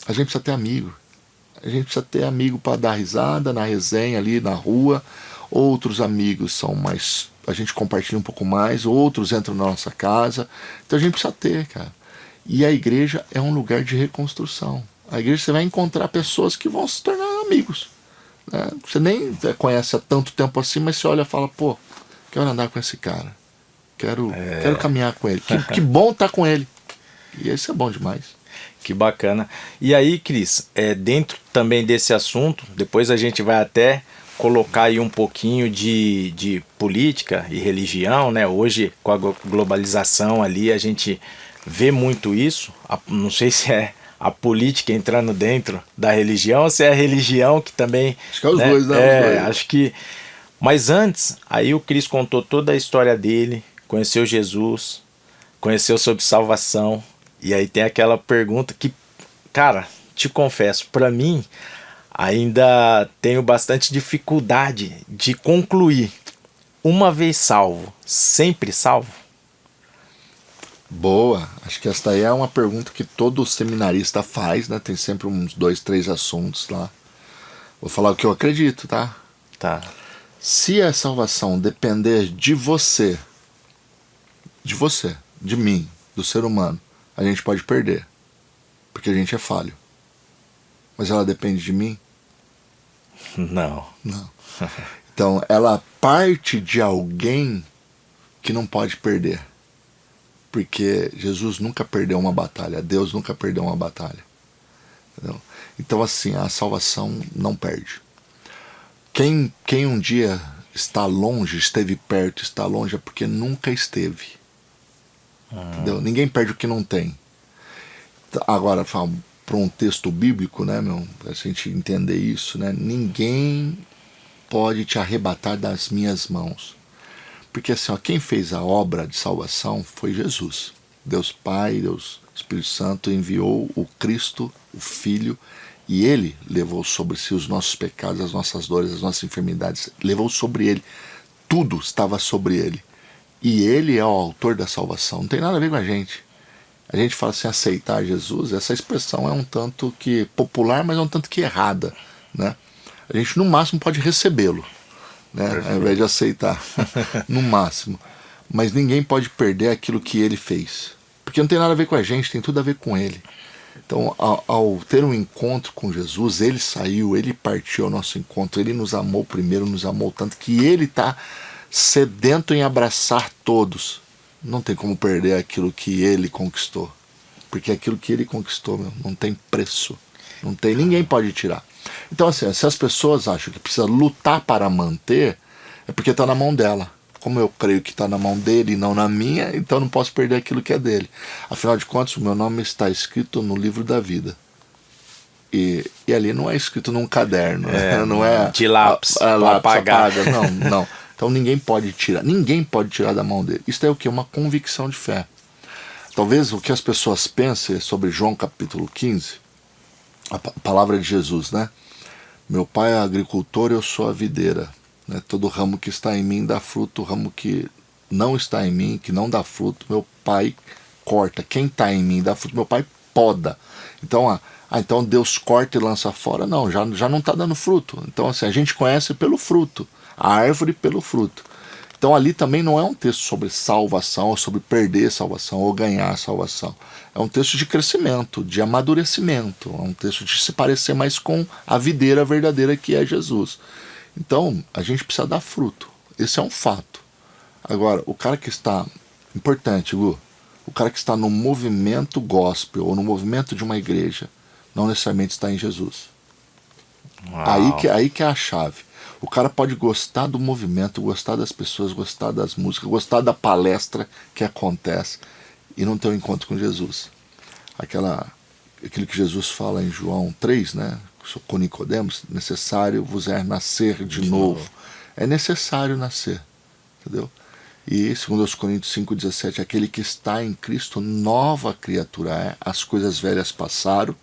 A gente precisa ter amigo. A gente precisa ter amigo para dar risada, na resenha ali, na rua. Outros amigos são mais... A gente compartilha um pouco mais, outros entram na nossa casa. Então a gente precisa ter, cara. E a igreja é um lugar de reconstrução. A igreja você vai encontrar pessoas que vão se tornar amigos. Né? Você nem conhece há tanto tempo assim, mas você olha e fala, pô, quero andar com esse cara. Quero caminhar com ele. Que bom estar com ele. E isso é bom demais.
Que bacana. E aí, Cris, dentro também desse assunto, depois a gente vai até colocar aí um pouquinho de política e religião, né? Hoje, com a globalização ali, a gente vê muito isso. Não sei se é a política entrando dentro da religião ou se é a religião que também...
Acho que é os dois, né? Os dois.
Acho que... Mas antes, aí o Cris contou toda a história dele, conheceu Jesus, conheceu sobre salvação, e aí tem aquela pergunta que, cara, te confesso, pra mim, ainda tenho bastante dificuldade de concluir. Uma vez salvo, sempre salvo?
Boa. Acho que esta aí é uma pergunta que todo seminarista faz, né? Tem sempre uns 2, 3 assuntos lá. Vou falar o que eu acredito, tá?
Tá.
Se a salvação depender de você, de mim, do ser humano, a gente pode perder, porque a gente é falho. Mas ela depende de mim?
Não.
Não. Então, ela parte de alguém que não pode perder. Porque Jesus nunca perdeu uma batalha, Deus nunca perdeu uma batalha. Entendeu? Então, assim, a salvação não perde. Quem um dia está longe, esteve perto, está longe, é porque nunca esteve. Entendeu? Ninguém perde o que não tem. Agora, para um texto bíblico, né, para a gente entender isso, né, ninguém pode te arrebatar das minhas mãos. Porque assim, ó, quem fez a obra de salvação foi Jesus. Deus Pai, Deus Espírito Santo enviou o Cristo, o Filho, e Ele levou sobre si os nossos pecados, as nossas dores, as nossas enfermidades. Levou sobre Ele. Tudo estava sobre Ele. E Ele é o autor da salvação. Não tem nada a ver com a gente. A gente fala assim, aceitar Jesus, essa expressão é um tanto que popular, mas é um tanto que errada, né? A gente no máximo pode recebê-lo, né? Ao invés de aceitar, no máximo. Mas ninguém pode perder aquilo que ele fez. Porque não tem nada a ver com a gente, tem tudo a ver com ele. Então, ao ter um encontro com Jesus, ele saiu, ele partiu ao nosso encontro, ele nos amou primeiro, nos amou tanto que ele está sedento em abraçar todos. Não tem como perder aquilo que ele conquistou. Porque aquilo que ele conquistou, não tem preço. Não tem, ninguém pode tirar. Então, assim, se as pessoas acham que precisa lutar para manter, é porque está na mão dela. Como eu creio que está na mão dele e não na minha, então não posso perder aquilo que é dele. Afinal de contas, o meu nome está escrito no livro da vida. E ali não é escrito num caderno. Não é
de lápis,
lápis
apagar.
apaga. Não. Então ninguém pode tirar da mão dele. Isso é o que? Uma convicção de fé. Talvez o que as pessoas pensem sobre João capítulo 15, a palavra de Jesus, né? Meu pai é agricultor, eu sou a videira. Né? Todo ramo que está em mim dá fruto, o ramo que não está em mim, que não dá fruto, meu pai corta. Quem está em mim dá fruto, meu pai poda. Então, então Deus corta e lança fora? Não, já não está dando fruto. Então, assim, a gente conhece pelo fruto. A árvore pelo fruto. Então ali também não é um texto sobre salvação, ou sobre perder salvação, ou ganhar salvação. É um texto de crescimento, de amadurecimento. É um texto de se parecer mais com a videira verdadeira que é Jesus. Então a gente precisa dar fruto. Esse é um fato. Agora, o cara que está... Importante, Gu. O cara que está no movimento gospel, ou no movimento de uma igreja, não necessariamente está em Jesus. Aí que é a chave. O cara pode gostar do movimento, gostar das pessoas, gostar das músicas, gostar da palestra que acontece e não ter um encontro com Jesus. Aquilo que Jesus fala em João 3, né? Com Nicodemos, necessário vos é nascer de novo. É necessário nascer, entendeu? E segundo os Coríntios 5,17, aquele que está em Cristo, nova criatura é, as coisas velhas passaram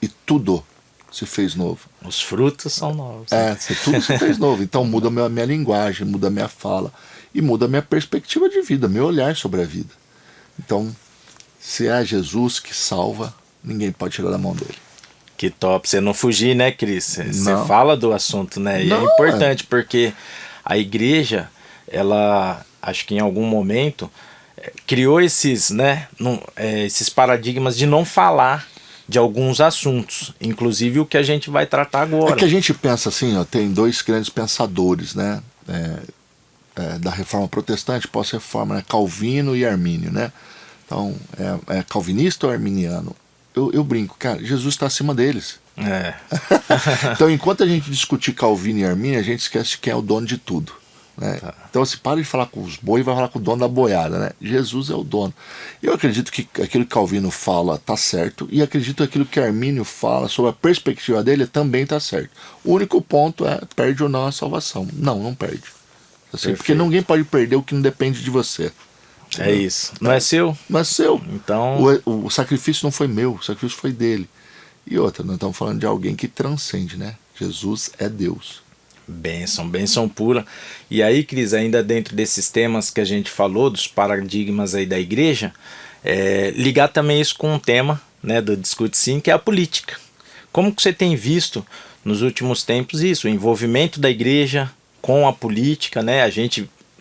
e tudo se fez novo.
Os frutos são novos.
Tudo se fez novo. Então muda a minha linguagem, muda a minha fala e muda a minha perspectiva de vida, meu olhar sobre a vida. Então, se é Jesus que salva, ninguém pode tirar da mão dele.
Que top. Você não fugir, né, Cris? Você
Não.
fala do assunto, né? E
Não,
é importante porque a igreja, ela, acho que em algum momento, criou esses, né, esses paradigmas de não falar de alguns assuntos, inclusive o que a gente vai tratar agora.
É que a gente pensa assim, ó, tem dois grandes pensadores, né, da Reforma Protestante, pós-Reforma, né, Calvino e Armínio, né? Então, é calvinista ou arminiano? Eu brinco, cara, Jesus está acima deles. Então, enquanto a gente discutir Calvino e Armínio, a gente esquece quem é o dono de tudo. Né? Então, se para de falar com os bois, vai falar com o dono da boiada, né? Jesus é o dono. Eu acredito que aquilo que Calvino fala está certo, e acredito que aquilo que Armínio fala sobre a perspectiva dele também está certo. O único ponto é, perde ou não a salvação. Não perde. Assim, porque ninguém pode perder o que não depende de você.
É isso. Não é seu?
Não é seu.
Então...
O sacrifício não foi meu, o sacrifício foi dele. E outra, nós estamos falando de alguém que transcende, né? Jesus é Deus.
Bênção pura. E aí, Cris, ainda dentro desses temas que a gente falou, dos paradigmas aí da igreja, ligar também isso com um tema, né, do Discute Sim, que é a política. Como que você tem visto nos últimos tempos isso, o envolvimento da igreja com a política, né?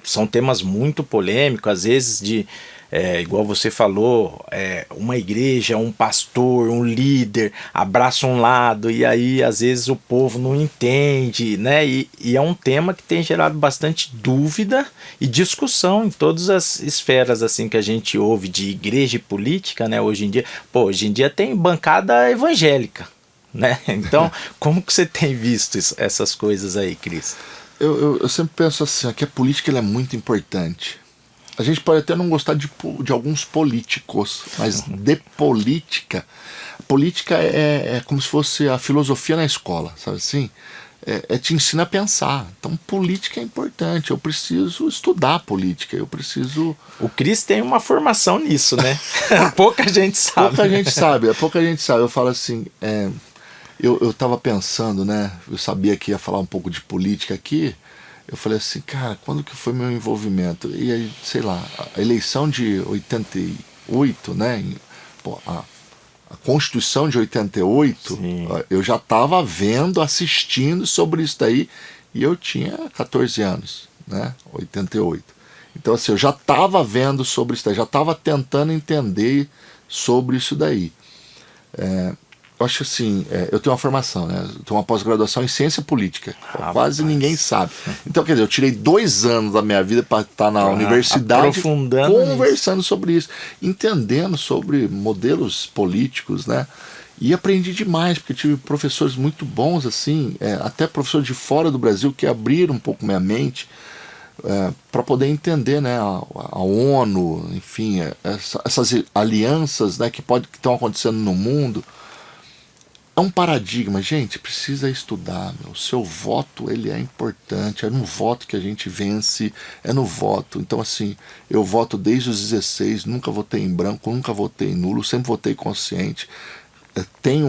São temas muito polêmicos, às vezes de igual você falou, uma igreja, um pastor, um líder abraça um lado e aí às vezes o povo não entende, né? E é um tema que tem gerado bastante dúvida e discussão em todas as esferas assim que a gente ouve de igreja e política, né? Hoje em dia tem bancada evangélica, né? Então, como que você tem visto essas coisas aí, Cris?
Eu sempre penso assim, que a política ela é muito importante. A gente pode até não gostar de alguns políticos, mas de política. Política é como se fosse a filosofia na escola, sabe assim? Te ensina a pensar. Então, política é importante. Eu preciso estudar política. Eu preciso.
O Cris tem uma formação nisso, né? Pouca gente sabe.
Pouca gente sabe. Pouca gente sabe. Eu falo assim. Eu tava pensando, né? Eu sabia que ia falar um pouco de política aqui. Eu falei assim, cara, quando que foi meu envolvimento? E aí, sei lá, a eleição de 88, né? A Constituição de 88,
Sim.
eu já estava vendo, assistindo sobre isso daí, e eu tinha 14 anos, né? 88. Então, assim, eu já estava vendo sobre isso daí, já estava tentando entender sobre isso daí. Eu acho assim, eu tenho uma formação, né? Eu tenho uma pós-graduação em ciência política. Quase ninguém sabe. Então, quer dizer, eu tirei 2 anos da minha vida para estar na universidade conversando sobre isso, entendendo sobre modelos políticos, né? E aprendi demais, porque tive professores muito bons, assim, até professores de fora do Brasil que abriram um pouco minha mente para poder entender, né, a ONU, enfim, essas alianças, né, que estão acontecendo no mundo. É um paradigma, gente, precisa estudar, meu. O seu voto, ele é importante, é no voto que a gente vence, é no voto. Então, assim, eu voto desde os 16, nunca votei em branco, nunca votei em nulo, sempre votei consciente. Tenho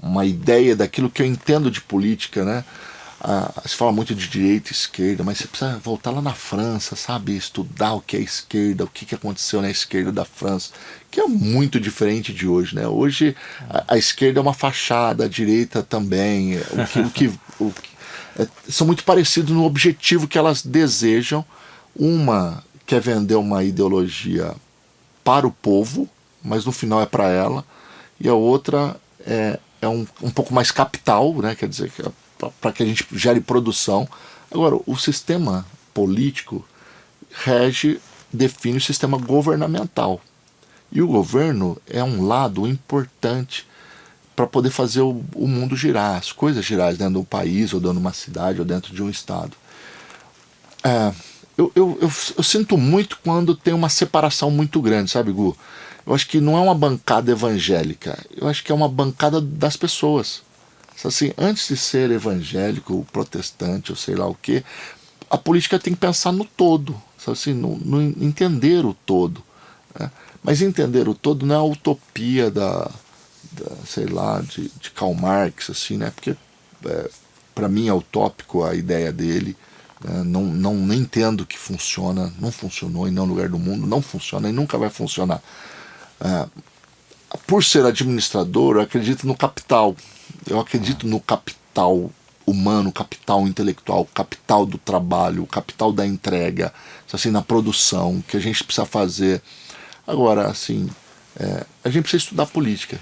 uma ideia daquilo que eu entendo de política, né? Se fala muito de direita e esquerda, mas você precisa voltar lá na França, sabe? Estudar o que é esquerda, o que aconteceu na esquerda da França, que é muito diferente de hoje, né? Hoje a esquerda é uma fachada, a direita também. São muito parecidos no objetivo que elas desejam. Uma quer vender uma ideologia para o povo, mas no final é para ela, e a outra é um pouco mais capital, né? Quer dizer, para que a gente gere produção. Agora, o sistema político define o sistema governamental. E o governo é um lado importante para poder fazer o mundo girar, as coisas girar dentro do país, ou dentro de uma cidade, ou dentro de um estado. Eu sinto muito quando tem uma separação muito grande, sabe, Gu? Eu acho que não é uma bancada evangélica, eu acho que é uma bancada das pessoas. Assim, antes de ser evangélico, protestante, ou sei lá o que, a política tem que pensar no todo, assim, no entender o todo. Né? Mas entender o todo não é a utopia sei lá, de Karl Marx, assim, né? Porque para mim é utópico a ideia dele. Né? Não entendo que funciona, não funcionou em nenhum lugar do mundo, não funciona e nunca vai funcionar. Por ser administrador, eu acredito no capital. Eu acredito no capital humano, capital intelectual, capital do trabalho, capital da entrega, assim, na produção, que a gente precisa fazer. Agora, assim, a gente precisa estudar política.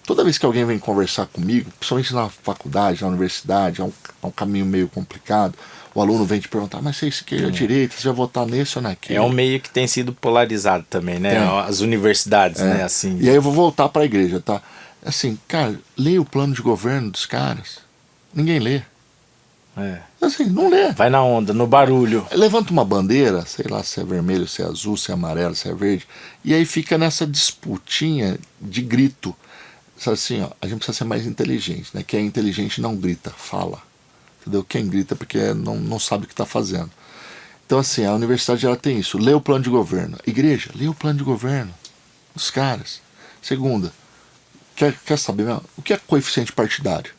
Toda vez que alguém vem conversar comigo, principalmente na faculdade, na universidade, é um caminho meio complicado, o aluno vem te perguntar, mas você é esquerda, direita, você vai votar nesse ou naquele?
É um meio que tem sido polarizado também, né? As universidades, né? Assim.
E aí eu vou voltar para a igreja, tá? Assim, cara, leia o plano de governo dos caras. Ninguém lê. Assim, não lê.
Vai na onda, no barulho.
Levanta uma bandeira, sei lá se é vermelho, se é azul, se é amarelo, se é verde, e aí fica nessa disputinha de grito. Sabe assim, ó, a gente precisa ser mais inteligente, né? Quem é inteligente não grita, fala. Entendeu? Quem grita porque não sabe o que está fazendo. Então, assim, a universidade ela tem isso. Lê o plano de governo. Igreja, lê o plano de governo dos caras. Segunda, quer saber mesmo? O que é coeficiente partidário?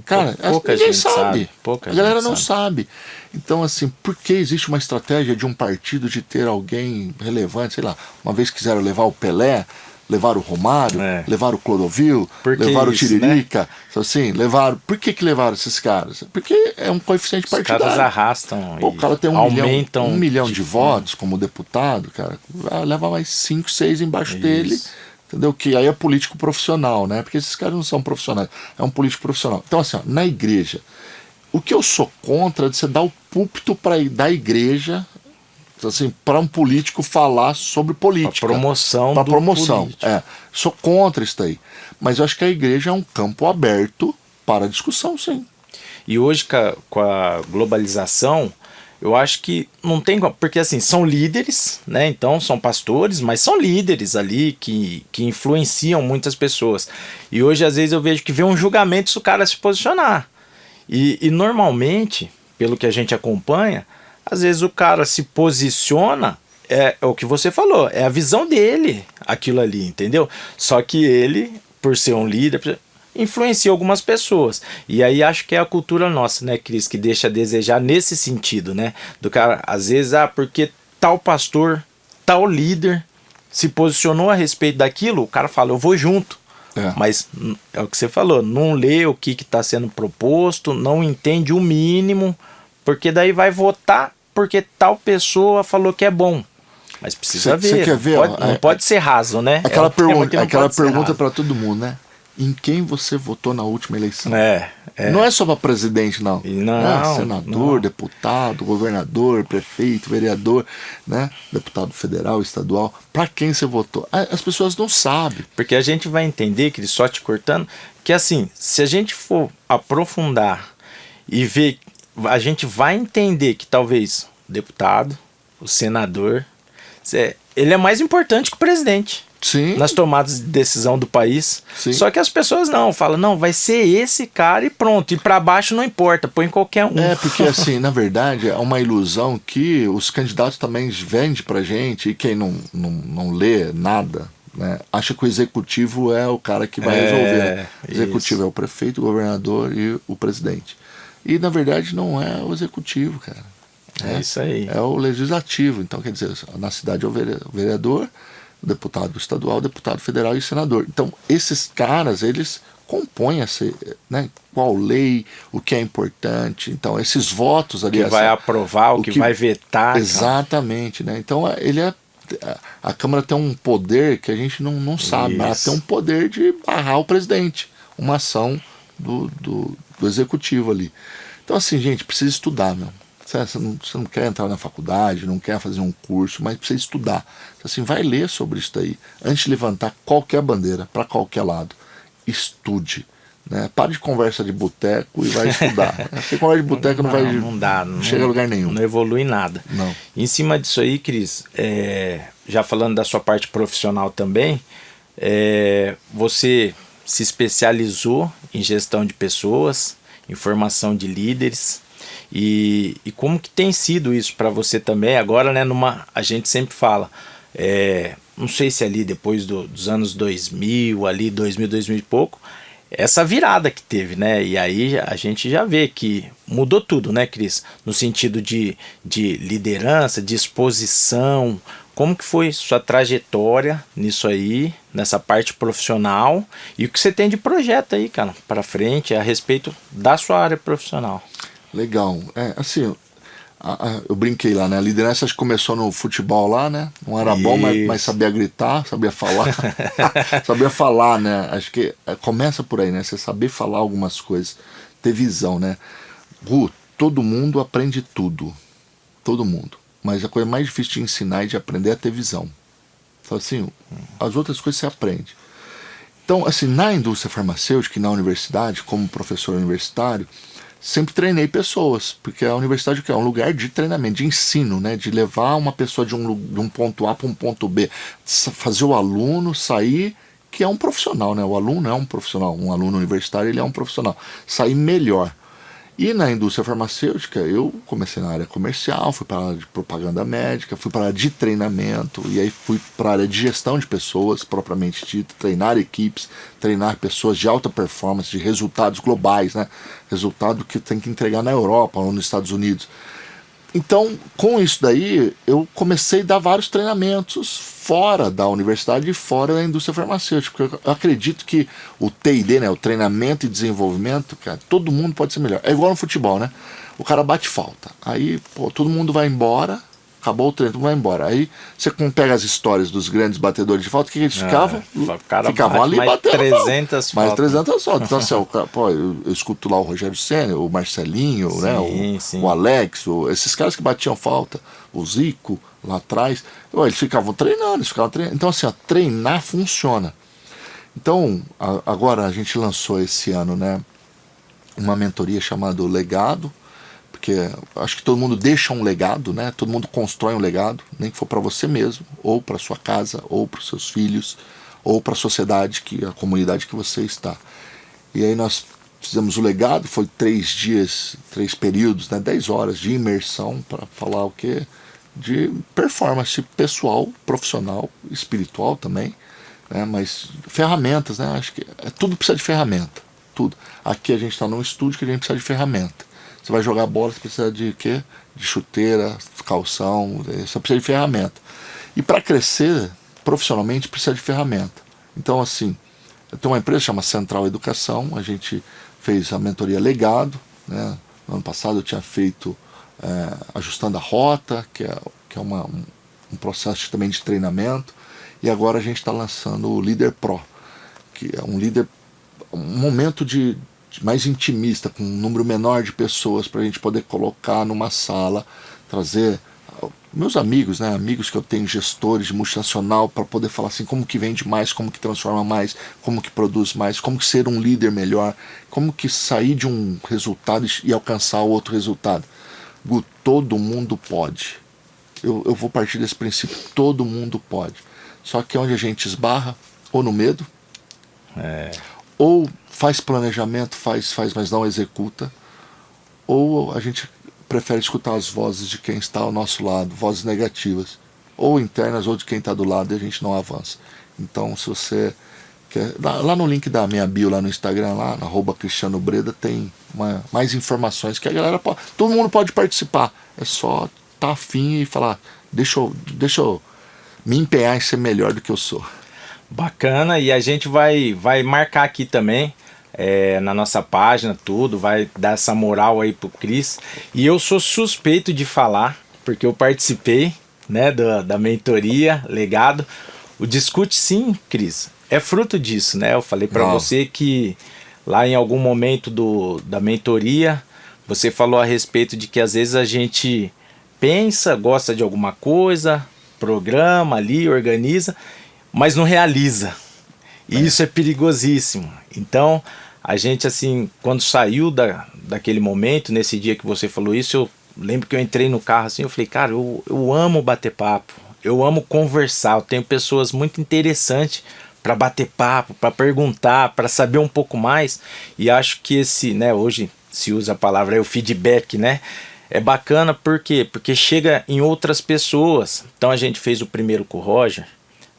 Cara, ninguém sabe. A galera não sabe. Então, assim, por que existe uma estratégia de um partido de ter alguém relevante? Sei lá, uma vez quiseram levar o Pelé, levaram o Romário, levaram o Clodovil, levaram o Tiririca, né? Assim, levaram. Por que levaram esses caras? Porque é um coeficiente partidário.
Os caras arrastam.
Pô, o cara tem um milhão de votos como deputado, cara, leva mais 5, 6 embaixo dele, entendeu? Que aí é político profissional, né? Porque esses caras não são profissionais, é um político profissional. Então, assim, ó, na igreja, o que eu sou contra é de você dar o púlpito para da igreja, assim, para um político falar sobre política.
Para promoção
do político. Sou contra isso daí. Mas eu acho que a igreja é um campo aberto para discussão, sim.
E hoje, com a globalização, eu acho que não tem... Porque, assim, são líderes, né? Então, são pastores, mas são líderes ali que influenciam muitas pessoas. E hoje, às vezes, eu vejo que vem um julgamento se o cara se posicionar. E normalmente, pelo que a gente acompanha, às vezes o cara se posiciona, é o que você falou, é a visão dele, aquilo ali, entendeu? Só que ele, por ser um líder, influencia algumas pessoas. E aí acho que é a cultura nossa, né, Cris, que deixa a desejar nesse sentido, né? Do cara, às vezes, porque tal pastor, tal líder se posicionou a respeito daquilo, o cara fala, eu vou junto. Mas é o que você falou, não lê o que está sendo proposto, não entende o mínimo, porque daí vai votar porque tal pessoa falou que é bom. Mas precisa ver.
Você quer ver?
Não pode ser raso, né?
Aquela pergunta para todo mundo, né? Em quem você votou na última eleição? Não é só para presidente, não.
Não,
senador, deputado, governador, prefeito, vereador, né? Deputado federal, estadual. Para quem você votou? As pessoas não sabem.
Porque a gente vai entender, que ele só te cortando, que assim, se a gente for aprofundar e ver, a gente vai entender que talvez o deputado, o senador, ele é mais importante que o presidente.
Sim.
Nas tomadas de decisão do país.
Sim.
Só que as pessoas não, falam, não, vai ser esse cara e pronto, e para baixo não importa, põe qualquer um.
Porque assim, na verdade, é uma ilusão que os candidatos também vendem pra gente, e quem não lê nada, né, acha que o executivo é o cara que vai resolver. Né? O executivo é o prefeito, o governador e o presidente. E na verdade não é o executivo, cara.
É isso aí.
É o legislativo. Então, quer dizer, na cidade é o vereador, o deputado estadual, o deputado federal e o senador. Então, esses caras, eles compõem né, qual lei, o que é importante. Então, esses votos ali...
O que vai aprovar, o que vai vetar.
Exatamente, né? Então, a Câmara tem um poder que a gente não sabe, mas ela tem um poder de barrar o presidente, uma ação do executivo ali. Então, assim, gente, precisa estudar, meu. Você não quer entrar na faculdade, não quer fazer um curso, mas precisa estudar. Assim, vai ler sobre isso daí. Antes de levantar qualquer bandeira, para qualquer lado, estude. Né? Pare de conversa de boteco e vai estudar. Porque conversa de boteco não chega a lugar nenhum.
Não evolui nada.
Não.
Em cima disso aí, Cris, já falando da sua parte profissional também, você se especializou em gestão de pessoas, em formação de líderes. E como que tem sido isso para você também? Agora, né, a gente sempre fala, não sei se ali depois dos anos 2000, ali 2000 e pouco, essa virada que teve, né? E aí a gente já vê que mudou tudo, né, Cris? No sentido de liderança, de exposição. Como que foi sua trajetória nisso aí, nessa parte profissional? E o que você tem de projeto aí, cara, para frente, a respeito da sua área profissional?
Legal. Assim, eu brinquei lá, né? A liderança começou no futebol lá, né? Não era bom, mas sabia gritar, sabia falar. Sabia falar, né? Acho que começa por aí, né? Você saber falar algumas coisas, ter visão, né? Todo mundo aprende tudo. Todo mundo. Mas a coisa mais difícil de ensinar e de aprender é ter visão. Então, assim, as outras coisas você aprende. Então, assim, na indústria farmacêutica e na universidade, como professor universitário, sempre treinei pessoas, porque a universidade é um lugar de treinamento, de ensino, né? De levar uma pessoa de um ponto A para um ponto B, fazer o aluno sair, que é um profissional, né? O aluno é um profissional, um aluno universitário ele é um profissional, sair melhor. E na indústria farmacêutica eu comecei na área comercial, fui para a área de propaganda médica, fui para a área de treinamento, e aí fui para a área de gestão de pessoas, propriamente dita, treinar equipes, treinar pessoas de alta performance, de resultados globais, né? Resultado que tem que entregar na Europa ou nos Estados Unidos. Então, com isso daí, eu comecei a dar vários treinamentos fora da universidade e fora da indústria farmacêutica. Porque eu acredito que o T&D, né, o treinamento e desenvolvimento, cara, todo mundo pode ser melhor. É igual no futebol, né? O cara bate falta. Aí, pô, todo mundo vai embora, acabou o treino, todo mundo vai embora. Aí você pega as histórias dos grandes batedores de falta, o que eles ficavam? Ficavam ali batendo
300
mais
faltas.
300 faltas. Então, assim, pô, eu escuto lá o Rogério Ceni, o Marcelinho,
Sim,
né,
sim.
o Alex, esses caras que batiam falta, o Zico lá atrás, eles ficavam treinando, Então, assim, ó, treinar funciona. Então, agora a gente lançou esse ano, né, uma mentoria chamada Legado, porque acho que todo mundo deixa um legado, né? Todo mundo constrói um legado, nem que for para você mesmo, ou para sua casa, ou para os seus filhos, ou para a sociedade, a comunidade que você está. E aí nós fizemos o legado, foi 3 dias, 3 períodos, né? 10 horas de imersão para falar o quê? De performance pessoal, profissional, espiritual também, né? Mas ferramentas, né? Acho que tudo precisa de ferramenta, tudo. Aqui a gente está num estúdio que a gente precisa de ferramenta. Você vai jogar bola, você precisa de quê? De chuteira, calção, você precisa de ferramenta. E para crescer profissionalmente precisa de ferramenta. Então, assim, eu tenho uma empresa que chama Central Educação, a gente fez a mentoria Legado, né? No ano passado eu tinha feito Ajustando a Rota, que é um processo também de treinamento, e agora a gente está lançando o Líder Pro, que é um momento mais intimista, com um número menor de pessoas, para a gente poder colocar numa sala, trazer meus amigos, né, amigos que eu tenho, gestores de multinacional, para poder falar assim, como que vende mais, como que transforma mais, como que produz mais, como que ser um líder melhor, como que sair de um resultado e alcançar outro resultado. Gu, todo mundo pode. Eu vou partir desse princípio, todo mundo pode. Só que onde a gente esbarra, ou no medo, ou faz planejamento, faz, mas não executa, ou a gente prefere escutar as vozes de quem está ao nosso lado, vozes negativas, ou internas ou de quem está do lado, e a gente não avança. Então, se você quer, lá no link da minha bio lá no Instagram, lá na @Cristiano Breda, tem mais informações que a galera pode, todo mundo pode participar. É só estar afim e falar, deixa eu me empenhar em ser melhor do que eu sou.
Bacana, e a gente vai marcar aqui também, na nossa página, tudo, vai dar essa moral aí pro Cris. E eu sou suspeito de falar, porque eu participei, né, da mentoria Legado. O Discute Sim, Cris, é fruto disso, né? Eu falei para você que lá em algum momento da mentoria, você falou a respeito de que às vezes a gente pensa, gosta de alguma coisa, programa ali, organiza, mas não realiza. E isso é perigosíssimo. Então, a gente, assim, quando saiu daquele momento, nesse dia que você falou isso, eu lembro que eu entrei no carro assim, eu falei, cara, eu amo bater papo, eu amo conversar, eu tenho pessoas muito interessantes para bater papo, para perguntar, para saber um pouco mais, e acho que esse, né, hoje se usa a palavra, o feedback, né, é bacana, por quê? Porque chega em outras pessoas. Então a gente fez o primeiro com o Roger,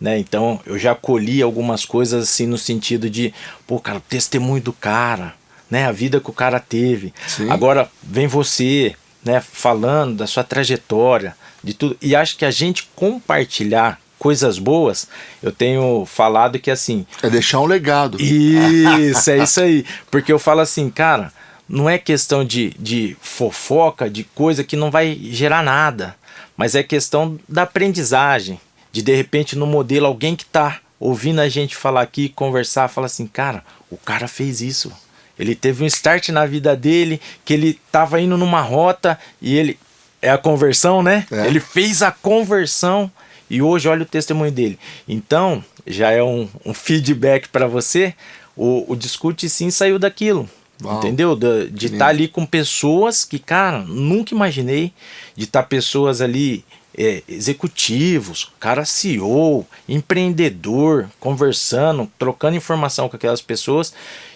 né? Então eu já colhi algumas coisas assim no sentido de, pô, cara, o testemunho do cara, né? A vida que o cara teve.
Sim.
Agora vem você, né? Falando da sua trajetória, de tudo. E acho que a gente compartilhar coisas boas, eu tenho falado que assim...
É deixar um legado.
Isso, é isso aí. Porque eu falo assim, cara, não é questão de fofoca, de coisa que não vai gerar nada, mas é questão da aprendizagem. De repente no modelo alguém que tá ouvindo a gente falar aqui, conversar, fala assim, cara, o cara fez isso, ele teve um start na vida dele, que ele tava indo numa rota e ele, é a conversão, né? Ele fez a conversão e hoje olha o testemunho dele. Então já é um feedback para você. O Discute Sim saiu daquilo. Uau, entendeu? De estar ali com pessoas que, cara, nunca imaginei, de estar pessoas ali, executivos, cara CEO, empreendedor, conversando, trocando informação com aquelas pessoas,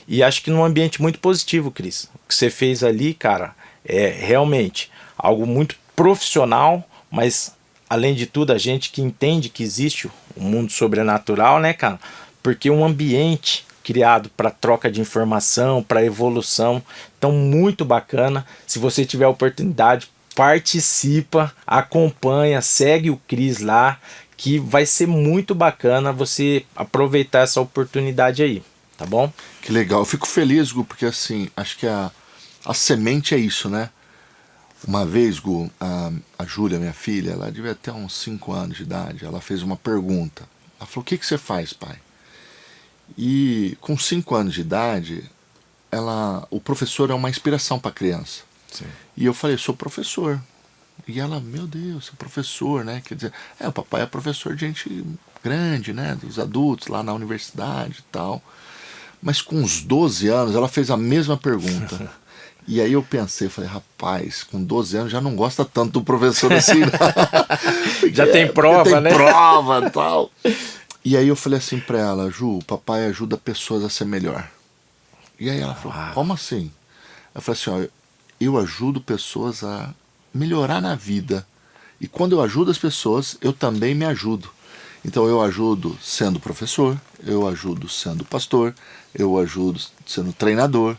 e acho que num ambiente muito positivo, Cris. O que você fez ali, cara, é realmente algo muito profissional, mas além de tudo, a gente que entende que existe um mundo sobrenatural, né, cara? Porque um ambiente criado para troca de informação, para evolução. Então, muito bacana. Se você tiver a oportunidade, participa, acompanha, segue o Cris lá, que vai ser muito bacana você aproveitar essa oportunidade aí, tá bom?
Que legal. Eu fico feliz, Gu, porque assim, acho que a semente é isso, né? Uma vez, Gu, a Júlia, minha filha, ela devia ter uns 5 anos de idade, ela fez uma pergunta. Ela falou, o que você faz, pai? E com 5 anos de idade, o professor é uma inspiração para a criança.
Sim.
E eu falei, sou professor. E ela, meu Deus, você é professor, né? Quer dizer, o papai é professor de gente grande, né? Dos adultos lá na universidade e tal. Mas com uns 12 anos, ela fez a mesma pergunta. E aí eu pensei, falei, rapaz, com 12 anos já não gosta tanto do professor assim, não.
Já tem prova, né?
Tem prova e tal. E aí eu falei assim pra ela, Ju, o papai ajuda pessoas a ser melhor. E aí ela falou, como assim? Eu falei assim, ó, eu ajudo pessoas a melhorar na vida. E quando eu ajudo as pessoas, eu também me ajudo. Então eu ajudo sendo professor, eu ajudo sendo pastor, eu ajudo sendo treinador,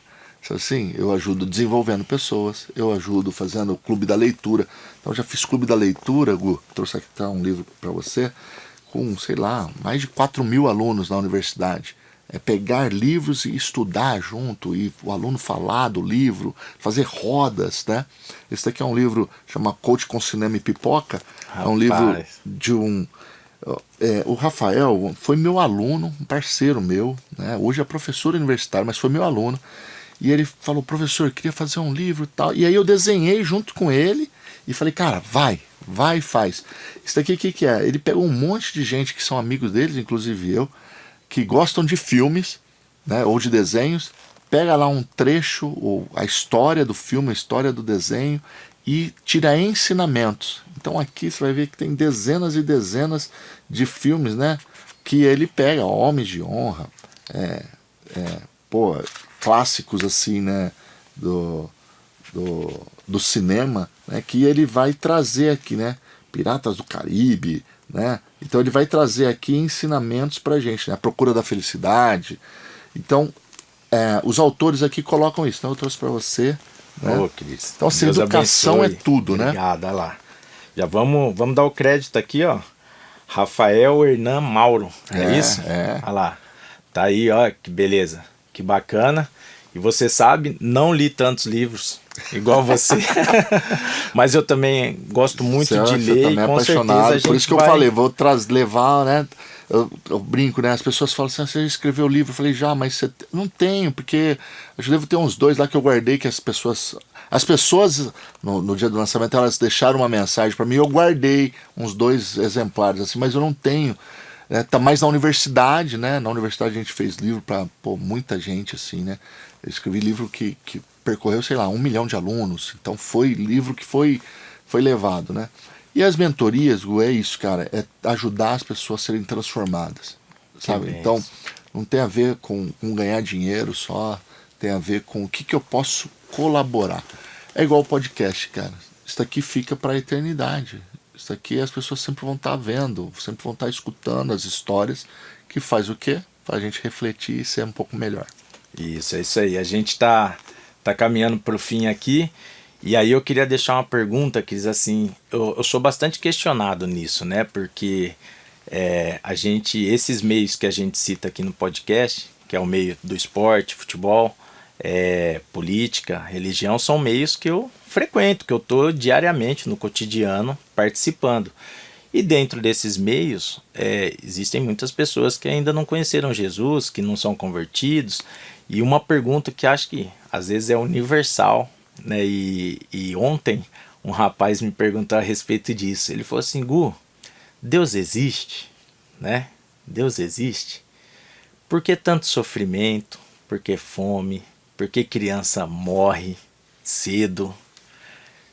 assim, eu ajudo desenvolvendo pessoas, eu ajudo fazendo o clube da leitura. Então eu já fiz clube da leitura, Gu, trouxe aqui tá um livro para você, com, sei lá, mais de 4.000 alunos na universidade. É pegar livros e estudar junto, e o aluno falar do livro, fazer rodas, né? Esse daqui é um livro, chama Coach com Cinema e Pipoca.
Rapaz.
É um livro de um... o Rafael foi meu aluno, um parceiro meu, né? Hoje é professor universitário, mas foi meu aluno. E ele falou, professor, eu queria fazer um livro e tal. E aí eu desenhei junto com ele e falei, cara, vai e faz. Isso daqui o que é? Ele pegou um monte de gente que são amigos deles, inclusive eu, que gostam de filmes, né, ou de desenhos, pega lá um trecho, ou a história do filme, a história do desenho, e tira ensinamentos. Então aqui você vai ver que tem dezenas e dezenas de filmes, né, que ele pega, Homens de Honra, clássicos assim, né, do cinema, né, que ele vai trazer aqui, né, Piratas do Caribe, né? Então ele vai trazer aqui ensinamentos pra gente, né? A Procura da Felicidade. Então os autores aqui colocam isso, então eu trouxe para você, né?
Ô, Cris,
então assim,
Deus
educação
abençoe.
é tudo, né?
Obrigado, olha lá. Já vamos dar o crédito aqui, ó. Rafael Hernan Mauro, é isso? Olha lá. Tá aí, ó, que beleza, que bacana. E você sabe, não li tantos livros igual você, mas eu também gosto muito de ler, e com certeza a gente
por isso que eu falei, vou levar, né? Eu brinco, né? As pessoas falam assim, você escreveu o livro? Eu falei, já, mas você não tenho, porque eu devo ter uns 2 lá que eu guardei, que as pessoas no dia do lançamento, elas deixaram uma mensagem para mim, eu guardei uns 2 exemplares, assim, mas eu não tenho. Tá mais na universidade, né? Na universidade a gente fez livro para muita gente, assim, né? Eu escrevi livro que percorreu, sei lá, 1 milhão de alunos. Então foi livro que foi levado, né? E as mentorias, Gu, é isso, cara. É ajudar as pessoas a serem transformadas, sabe? Então não tem a ver com ganhar dinheiro só. Tem a ver com o que eu posso colaborar. É igual o podcast, cara. Isso aqui fica para a eternidade. Isso aqui as pessoas sempre vão estar vendo, sempre vão estar escutando as histórias, que faz o quê? Faz a gente refletir e ser um pouco melhor.
Isso, é isso aí. A gente tá caminhando pro fim aqui. E aí eu queria deixar uma pergunta, Cris, assim, eu sou bastante questionado nisso, né? Porque esses meios que a gente cita aqui no podcast, que é o meio do esporte, futebol, política, religião, são meios que eu frequento, que eu tô diariamente no cotidiano participando. E dentro desses meios, existem muitas pessoas que ainda não conheceram Jesus, que não são convertidos. E uma pergunta que acho que às vezes é universal, né? E ontem um rapaz me perguntou a respeito disso. Ele falou assim, Gu, Deus existe, né? Deus existe. Por que tanto sofrimento? Por que fome? Por que criança morre cedo?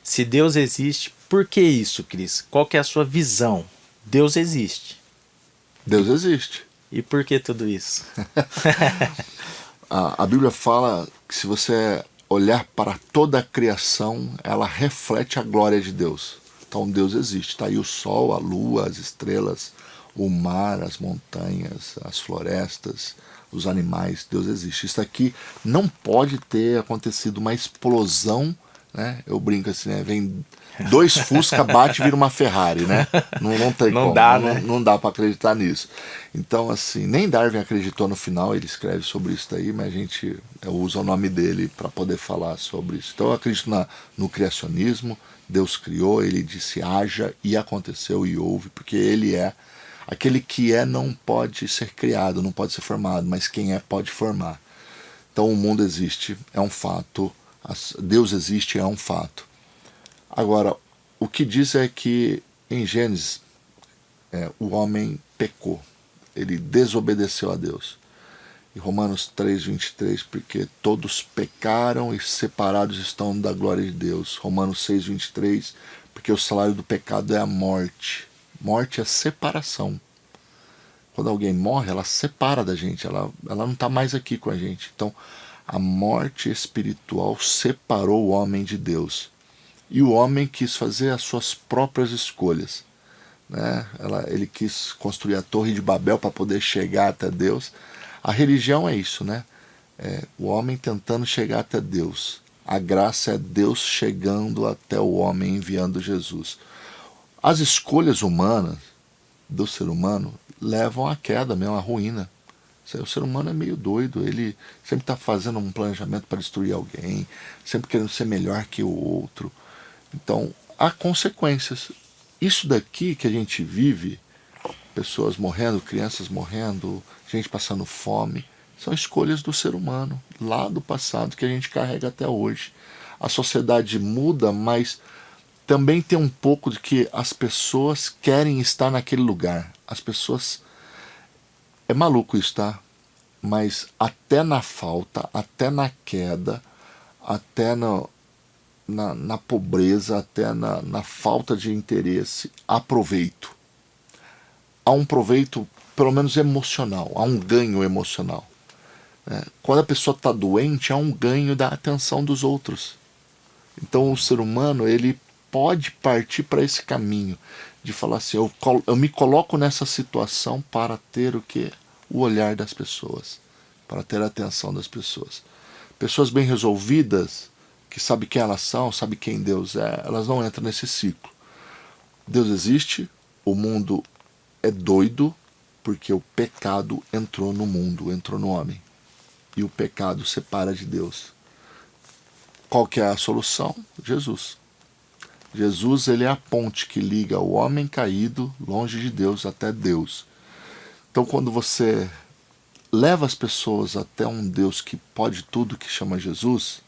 Se Deus existe, por que isso, Cris? Qual que é a sua visão? Deus existe.
Deus existe.
E por que tudo isso?
A Bíblia fala que se você olhar para toda a criação, ela reflete a glória de Deus. Então Deus existe. Está aí o sol, a lua, as estrelas, o mar, as montanhas, as florestas, os animais. Deus existe. Isso aqui não pode ter acontecido uma explosão né? Eu brinco assim, né? Vem 2 Fusca, bate e vira uma Ferrari, né? Não tem
Não
como,
dá,
não,
né?
não dá para acreditar nisso. Então, assim, nem Darwin acreditou no final, ele escreve sobre isso daí, mas a gente usa o nome dele para poder falar sobre isso. Então, eu acredito no criacionismo, Deus criou, ele disse haja e aconteceu e houve, porque ele é aquele que é não pode ser criado, não pode ser formado, mas quem é pode formar. Então o mundo existe, é um fato, Deus existe, é um fato. Agora, o que diz é que em Gênesis o homem pecou, ele desobedeceu a Deus. E Romanos 3:23, porque todos pecaram e separados estão da glória de Deus. Romanos 6:23, porque o salário do pecado é a morte. Morte é separação. Quando alguém morre, ela separa da gente, ela não está mais aqui com a gente. Então, a morte espiritual separou o homem de Deus. E o homem quis fazer as suas próprias escolhas. Né? Ele quis construir a Torre de Babel para poder chegar até Deus. A religião é isso, né? O homem tentando chegar até Deus. A graça é Deus chegando até o homem, enviando Jesus. As escolhas humanas do ser humano levam à queda mesmo, à ruína. O ser humano é meio doido, ele sempre está fazendo um planejamento para destruir alguém, sempre querendo ser melhor que o outro. Então, há consequências. Isso daqui que a gente vive, pessoas morrendo, crianças morrendo, gente passando fome, são escolhas do ser humano, lá do passado, que a gente carrega até hoje. A sociedade muda, mas também tem um pouco de que as pessoas querem estar naquele lugar. As pessoas... É maluco isso, tá? Mas até na falta, até na queda, até na pobreza, até na falta de interesse, há proveito. Há um proveito, pelo menos emocional, há um ganho emocional. Quando a pessoa está doente, há um ganho da atenção dos outros. Então o ser humano, ele pode partir para esse caminho de falar assim, eu me coloco nessa situação para ter o quê? O olhar das pessoas, para ter a atenção das pessoas. Pessoas bem resolvidas, que sabem quem elas são, sabem quem Deus é, elas não entram nesse ciclo. Deus existe, o mundo é doido, porque o pecado entrou no mundo, entrou no homem. E o pecado separa de Deus. Qual que é a solução? Jesus. Jesus, ele é a ponte que liga o homem caído longe de Deus até Deus. Então, quando você leva as pessoas até um Deus que pode tudo, que chama Jesus,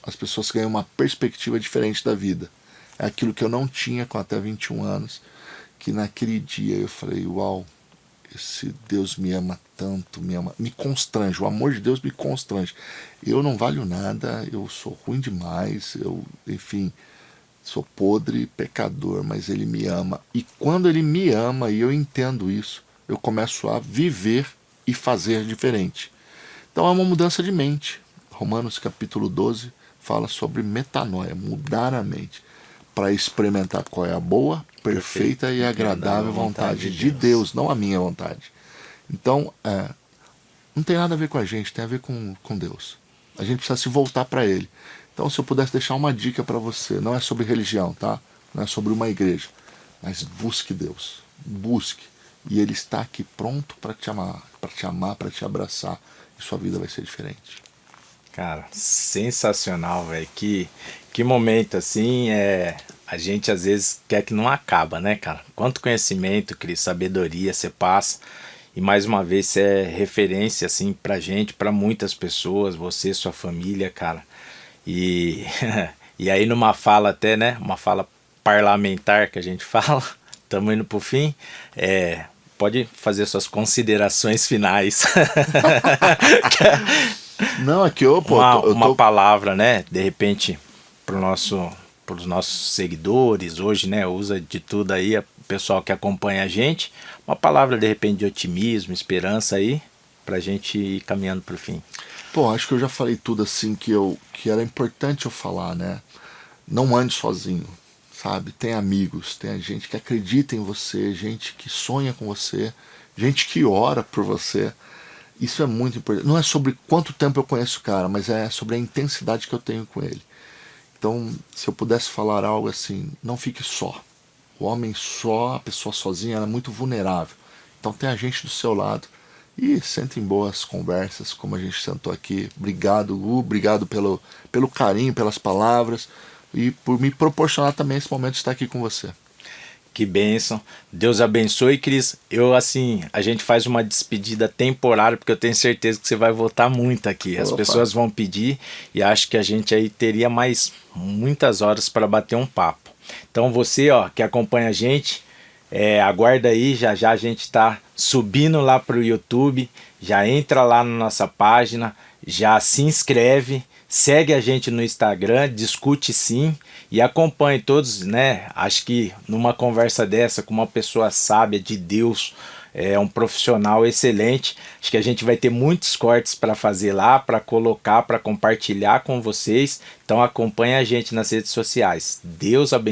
as pessoas ganham uma perspectiva diferente da vida. É aquilo que eu não tinha com até 21 anos, que naquele dia eu falei, uau, esse Deus me ama tanto, me constrange, o amor de Deus me constrange. Eu não valho nada, eu sou ruim demais, enfim, sou podre, pecador, mas Ele me ama. E quando Ele me ama e eu entendo isso, eu começo a viver e fazer diferente. Então é uma mudança de mente. Romanos capítulo 12 fala sobre metanoia, mudar a mente, para experimentar qual é a boa, perfeita e agradável vontade de Deus, não a minha vontade. Então, não tem nada a ver com a gente, tem a ver com Deus. A gente precisa se voltar para Ele. Então, se eu pudesse deixar uma dica para você, não é sobre religião, tá? Não é sobre uma igreja, mas busque Deus, busque. E Ele está aqui pronto para te amar, para te abraçar, e sua vida vai ser diferente.
Cara, sensacional, velho. Que momento, assim, a gente às vezes quer que não acaba, né, cara? Quanto conhecimento, sabedoria você passa. E mais uma vez você é referência, assim, pra gente, pra muitas pessoas, você, sua família, cara. E, e aí numa fala até, né, uma fala parlamentar que a gente fala, estamos indo pro fim, pode fazer suas considerações finais.
Não, aqui eu
Uma palavra, né? De repente, pros nossos seguidores hoje, né? Usa de tudo aí, o pessoal que acompanha a gente. Uma palavra, de repente, de otimismo, esperança aí, pra gente ir caminhando pro fim.
Pô, acho que eu já falei tudo assim que era importante eu falar, né? Não ande sozinho, sabe? Tem amigos, tem gente que acredita em você, gente que sonha com você, gente que ora por você. Isso é muito importante. Não é sobre quanto tempo eu conheço o cara, mas é sobre a intensidade que eu tenho com ele. Então, se eu pudesse falar algo assim, não fique só. O homem só, a pessoa sozinha, ela é muito vulnerável. Então tem a gente do seu lado. E sentem boas conversas, como a gente sentou aqui. Obrigado, Gu, obrigado pelo carinho, pelas palavras e por me proporcionar também esse momento de estar aqui com você.
Que bênção. Deus abençoe, Cris. Eu, assim, a gente faz uma despedida temporária, porque eu tenho certeza que você vai voltar muito aqui. As
Opa.
pessoas vão pedir e acho que a gente aí teria mais muitas horas para bater um papo. Então você, ó, que acompanha a gente, aguarda aí, já já a gente está subindo lá para o YouTube, já entra lá na nossa página, já se inscreve, segue a gente no Instagram, discute sim e acompanhe todos, né? Acho que numa conversa dessa com uma pessoa sábia de Deus, um profissional excelente, acho que a gente vai ter muitos cortes para fazer lá, para colocar, para compartilhar com vocês. Então acompanhe a gente nas redes sociais. Deus abençoe.